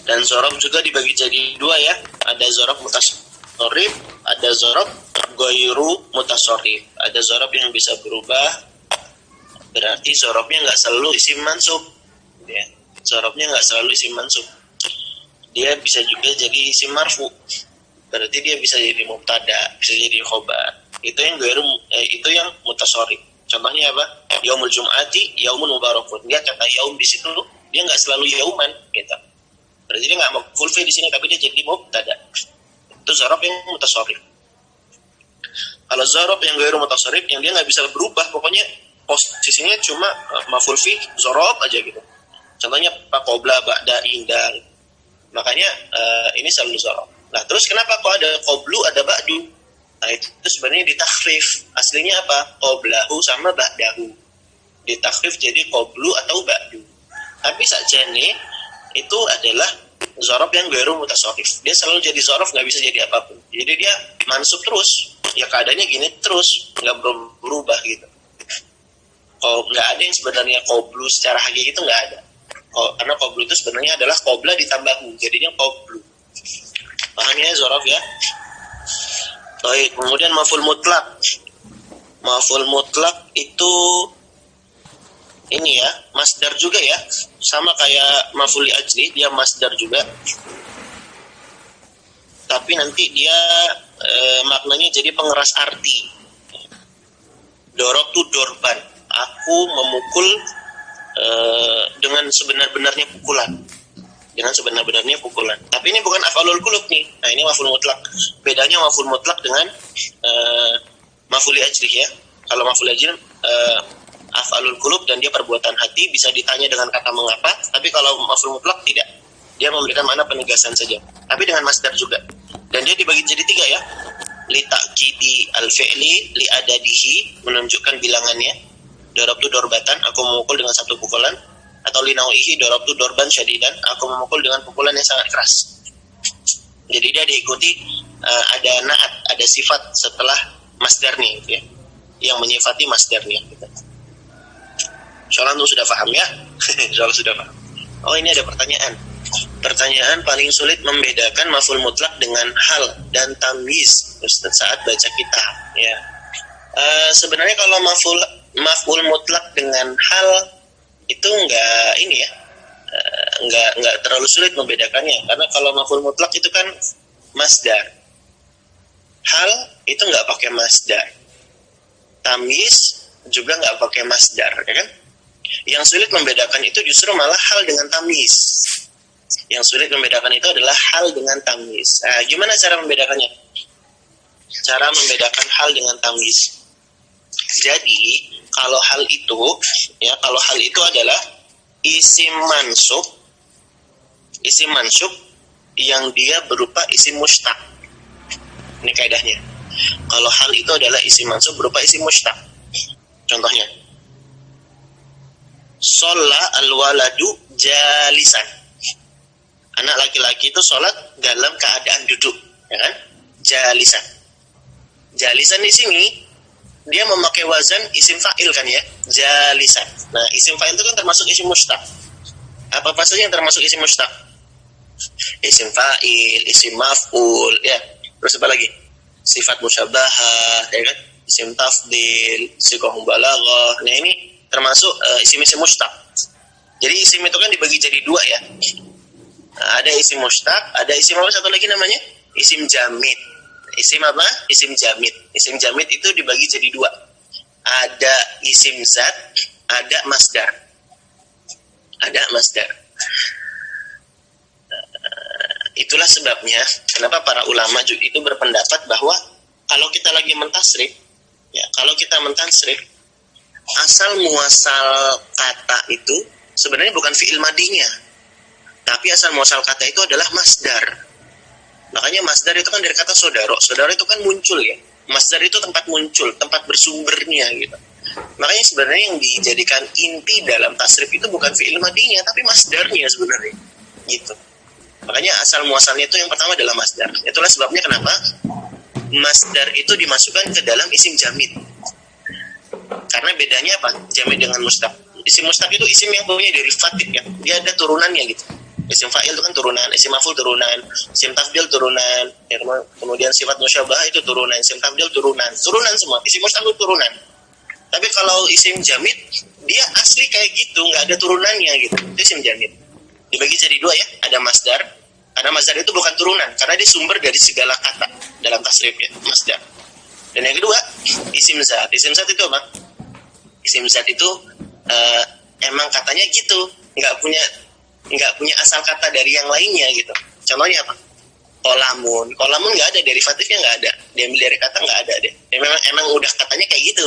Dan zorob juga dibagi jadi dua ya. Ada zorob mutasorif, ada zorob goiru mutasorif. Ada zorob yang bisa berubah, berarti zorobnya nggak selalu isim mansub. Ya. Zorobnya nggak selalu isim mansub. Dia bisa juga jadi isim marfu. Berarti dia bisa jadi mubtada, bisa jadi khobar. Itu yang itu yang mutasorif. Contohnya apa? Yaumul Jum'ati, yaumun mubarakun. Dia kata yaum di situ, dia nggak selalu yauman, gitu. Berarti dia nggak maf'ul fi di sini, tapi dia jadi mubtada. Itu zorob yang mutasorif. Kalau zorob yang ghairu mutasorif, yang dia nggak bisa berubah, pokoknya posisinya cuma maf'ul fi, zorob aja gitu. Contohnya qobla, ba'da, inda. Makanya ini selalu zorob. Nah, terus kenapa kok ada qoblu, ada ba'du? Nah, itu sebenarnya ditakhfif. Aslinya apa? Qoblahu sama ba'dahu. Ditakhfif jadi qoblu atau ba'du. Tapi sakjane itu adalah zorob yang ghairu mutasorif. Dia selalu jadi zorob, nggak bisa jadi apapun. Jadi dia mansub terus. Ya keadaannya gini terus, nggak berubah gitu. Kalau nggak ada yang sebenarnya qoblu secara hakiki itu nggak ada. Karena qoblu itu sebenarnya adalah qobla ditambah hu, jadinya qoblu. Paham ya zorob ya? Baik, kemudian maf'ul mutlak. Maf'ul mutlak itu ini ya, masdar juga ya, sama kayak maf'ul li ajli, dia masdar juga, tapi nanti dia maknanya jadi pengeras arti. Dorok tuh dorban, aku memukul dengan sebenar-benarnya pukulan, dengan sebenar-benarnya pukulan. Tapi ini bukan af'alul qulub nih. Nah, ini maf'ul mutlak. Bedanya maf'ul mutlak dengan maf'ul li ajli ya. Kalau maf'ul li ajli af'alul qulub dan dia perbuatan hati, bisa ditanya dengan kata mengapa. Tapi kalau maf'ul mutlak tidak, dia memberikan makna penegasan saja, tapi dengan masdar juga. Dan dia dibagi jadi tiga ya. Li ta'kidi al-fi'li li adadihi, menunjukkan bilangannya. Darabtu dorbatan, aku memukul dengan satu pukulan. Atau li nau'ihi, darabtu dorban syadidan, aku memukul dengan pukulan yang sangat keras. Jadi dia diikuti ada na'at, ada sifat setelah masdarnya gitu ya, yang menyifati masdarnya gitu. Insyaallah sudah paham ya? Insyaallah sudah paham. Oh, ini ada pertanyaan. Pertanyaan paling sulit membedakan maf'ul mutlak dengan hal dan tamyiz Ustaz saat baca kitab ya. Sebenarnya kalau maf'ul mutlak dengan hal itu enggak ini ya. Enggak terlalu sulit membedakannya, karena kalau maf'ul mutlak itu kan masdar. Hal itu enggak pakai masdar. Tamyiz juga enggak pakai masdar, ya kan? Yang sulit membedakan itu justru malah hal dengan tamyiz. Yang sulit membedakan itu adalah hal dengan tamyiz. Nah, gimana cara membedakannya? Cara membedakan hal dengan tamyiz. Jadi, kalau hal itu adalah isim mansub yang dia berupa isim mustaq. Ini kaidahnya. Kalau hal itu adalah isim mansub berupa isim mustaq. Contohnya, sholla al-waladu jalisan. Anak laki-laki itu sholat dalam keadaan duduk, ya kan? Jalisan. Jalisan di sini dia memakai wazan isim fa'il kan ya? Jalisan. Nah, isim fa'il itu kan termasuk isim mustaq. Apa saja yang termasuk isim mustaq? Isim fa'il, isim maf'ul, ya. Terus apa lagi? Sifat musyabahah, ya kan? Isim tafdil, sighah mubalaghah. Nah, ini termasuk isim-isim mustaq. Jadi isim itu kan dibagi jadi dua ya. Nah, ada isim mustaq, ada isim apa satu lagi namanya? Isim jamid. Isim apa? Isim jamid. Isim jamid itu dibagi jadi dua. Ada isim zat, ada masdar. Ada masdar. Itulah sebabnya kenapa para ulama itu berpendapat bahwa kalau kita lagi mentasrif, ya, kalau kita mentasrif, asal muasal kata itu sebenarnya bukan fi'il madinya, tapi asal muasal kata itu adalah masdar. Makanya masdar itu kan dari kata sodaro. Sodaro itu kan muncul ya. Masdar itu tempat muncul, tempat bersumbernya gitu. Makanya sebenarnya yang dijadikan inti dalam tasrif itu bukan fi'il madinya, tapi masdarnya sebenarnya gitu. Makanya asal muasalnya itu yang pertama adalah masdar. Itulah sebabnya kenapa masdar itu dimasukkan ke dalam isim jamid. Karena bedanya apa? Jamid dengan mustaq. Isim mustaq itu isim yang punya derivatif ya. Dia ada turunannya gitu. Isim fa'il itu kan turunan, isim maf'ul turunan, isim tafdil turunan, ya, kemudian sifat musyabah itu turunan, isim tafdil turunan semua, isim mustaq itu turunan. Tapi kalau isim jamid, dia asli kayak gitu, nggak ada turunannya gitu. Itu isim jamid. Dibagi jadi dua ya, ada masdar. Karena masdar itu bukan turunan, karena dia sumber dari segala kata dalam tasrif ya, masdar. Dan yang kedua, isim zat. Isim zat itu apa? Isim zat itu emang katanya gitu, nggak punya asal kata dari yang lainnya gitu. Contohnya apa? Kolamun nggak ada, derivatifnya nggak ada, diambil dari kata nggak ada deh. Emang udah katanya kayak gitu.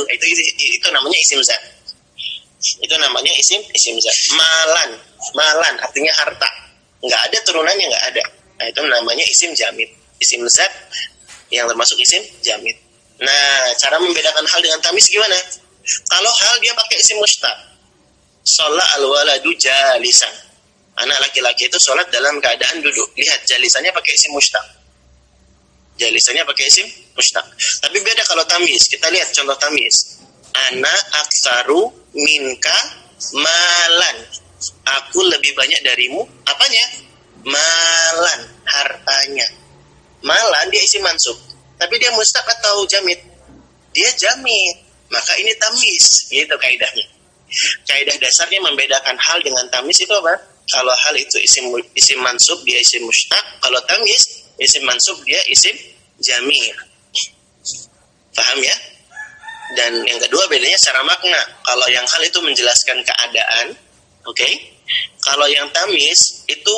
Itu namanya isim zat. Itu namanya isim zat. Malan artinya harta, nggak ada turunannya, nggak ada. Nah itu namanya isim jamid, isim zat yang termasuk isim jamid. Nah cara membedakan hal dengan tamis gimana? Kalau hal dia pakai isim mustaq, sholat al-waladu jalisan, anak laki-laki itu sholat dalam keadaan duduk. Lihat, jalisannya pakai isim mustaq. Tapi beda kalau tamis. Kita lihat contoh tamis. Ana aksaru minka malan. Aku lebih banyak darimu. Apanya? Malan, hartanya. Malan dia isim mansub. Tapi dia mustaq atau jamid? Dia jamid. Maka ini tamis. Gitu kaidahnya. Kaidah dasarnya membedakan hal dengan tamis itu apa? Kalau hal itu isim mansub, dia isim mustaq. Kalau tamis, isim mansub, dia isim jamir. Paham ya? Dan yang kedua bedanya secara makna. Kalau yang hal itu menjelaskan keadaan, oke? Kalau yang tamis itu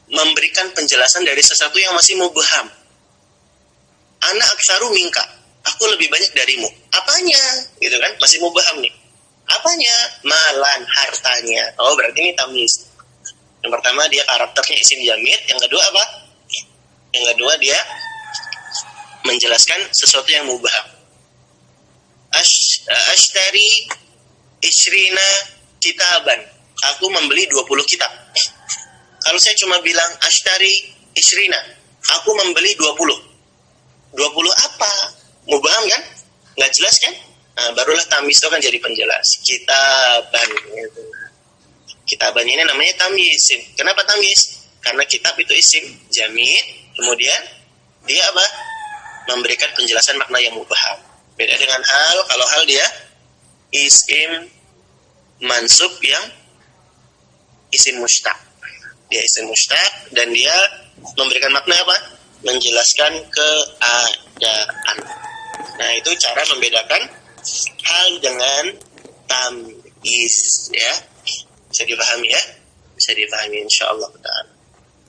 memberikan penjelasan dari sesuatu yang masih mubham. Ana aktsaru minka. Aku lebih banyak darimu. Apanya? Gitu kan? Masih mubham nih. Apanya? Malan, hartanya. Oh, berarti ini tamis. Yang pertama dia karakternya isim jamid. Yang kedua apa? Yang kedua dia menjelaskan sesuatu yang mubham. Ashtari isrina kitaban. Aku membeli 20 kitab. Kalau saya cuma bilang ashtari isrina, aku membeli 20. 20 apa? Mubham kan? Nggak jelas kan? Nah, barulah tamis itu kan jadi penjelas. Kitaban. Gitu. Kitaban ini namanya tamis. Kenapa tamis? Karena kitab itu isim jamid. Kemudian dia apa? Memberikan penjelasan makna yang mubham. Beda dengan hal. Kalau hal dia isim mansub yang isim mustaq. Dia isim mustaq dan dia memberikan makna apa? Menjelaskan keadaan. Nah, itu cara membedakan hal dengan tamis ya. Bisa dipahami ya? Bisa dipahami insyaallah ta'ala.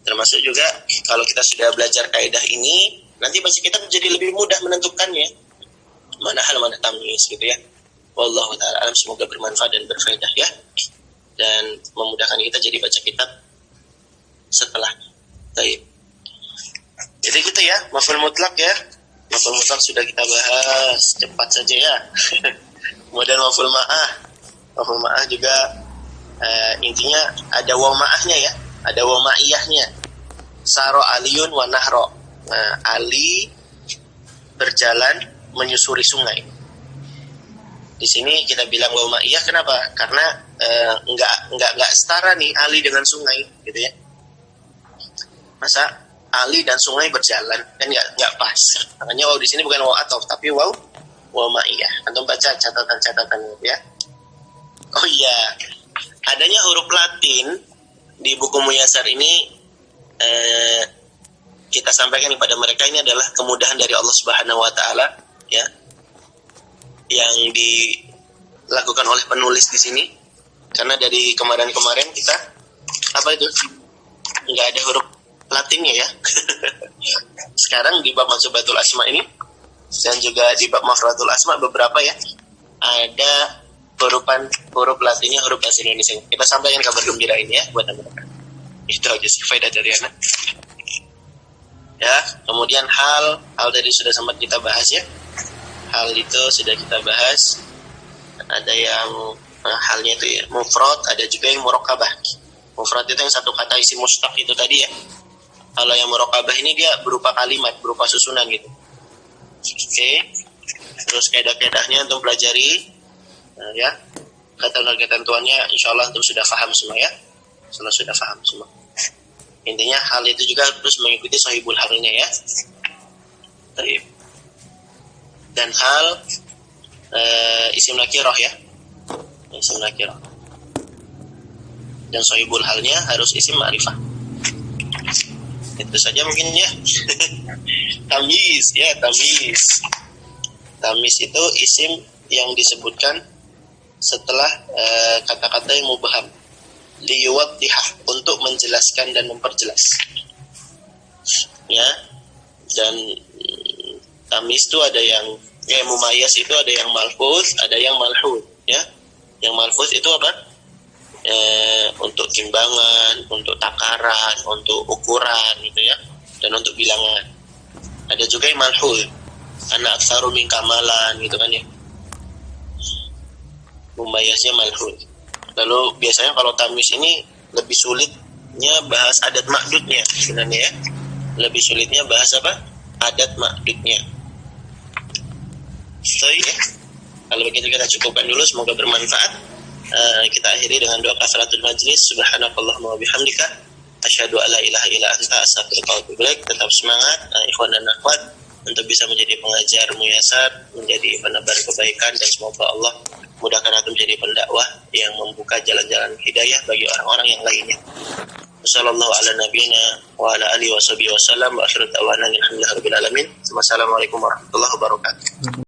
Termasuk juga kalau kita sudah belajar kaidah ini, nanti baca kitab jadi lebih mudah menentukannya. Mana hal, mana tamis gitu ya. Wallahu ta'ala alam, semoga bermanfaat dan berfaedah ya. Dan memudahkan kita jadi baca kitab setelah. Baik. Jadi gitu ya, maf'ul mutlak ya. Maf'ul mutlak sudah kita bahas, cepat saja ya. Kemudian maf'ul ma'ah. Maf'ul ma'ah juga intinya ada waw ma'ahnya ya. Ada waw ma'iyahnya. Saro aliyun wa nahro. Nah, Ali berjalan menyusuri sungai. Di sini kita bilang waw ma'iyah kenapa? Karena enggak setara nih Ali dengan sungai gitu ya. Masa Ali dan sungai berjalan kan nggak pas. Makanya waw di sini bukan waw atof tapi waw ma'iyah. Antum baca catatan ya. Oh iya, adanya huruf Latin di buku Muyasar ini kita sampaikan kepada mereka ini adalah kemudahan dari Allah Subhanahu Wa Taala ya, yang dilakukan oleh penulis di sini. Karena dari kemarin kita apa itu nggak ada huruf Latinnya ya. Sekarang di bab Mansubatul Asma ini dan juga di bab Mafratul Asma beberapa ya ada huruf Latinnya, huruf bahasa Indonesia. Kita sampaikan kabar gembira ini ya buat teman-teman. Itu aja sih faedah dari anak. Ya, kemudian hal tadi sudah sempat kita bahas ya. Hal itu sudah kita bahas. Ada yang halnya itu ya mufrad, ada juga yang murokabah. Mufrad itu yang satu kata isi mustaq itu tadi ya. Kalau yang murokabah ini dia berupa kalimat, berupa susunan gitu. Oke. Terus kaidah-kaidahnya untuk pelajari ya. Ketentuan-ketentuannya insyaallah untuk sudah paham semua ya. Kalau sudah paham semua. Intinya hal itu juga terus mengikuti sahibul halnya ya. Baik. Dan hal isim nakirah ya. Isim nakirah. Dan sahibul halnya harus isim ma'rifah. Itu saja mungkin ya. Tamyiz ya, tamyiz. Tamyiz itu isim yang disebutkan setelah kata-kata yang mubham, liyuwaddihah, untuk menjelaskan dan memperjelas. Ya. Dan tamyiz itu ada yang mumayyiz, itu ada yang malfuz, ada yang malhud ya. Yang malfuz itu apa? Untuk timbangan, untuk takaran, untuk ukuran gitu ya, dan untuk bilangan. Ada juga yang malhud, anak aktsaru min kamalan gitu kan ya. Mumayyiznya malhud. Lalu biasanya kalau tamyiz ini lebih sulitnya bahas adat ma'dudnya sebenarnya ya. Lebih sulitnya bahas apa? Adat ma'dudnya. So ya. Kalau begitu kita cukupkan dulu, semoga bermanfaat. Kita akhiri dengan doa kafaratul majlis. Subhanakallahumma wa bihamdika asyhadu an la ilaha illa anta astaghfiruka wa atubu ilaik. Tetap semangat ikhwan dan akhwat untuk bisa menjadi pengajar muyasar, menjadi penebar kebaikan, dan semoga Allah mudahkan antum menjadi pendakwah yang membuka jalan-jalan hidayah bagi orang-orang yang lainnya. Wassallallahu ala nabiyina wa ala alihi wa sahbihi wasallam wa akhiru da'wana alhamdulillahi rabbil alamin. Wassalamualaikum warahmatullahi wabarakatuh.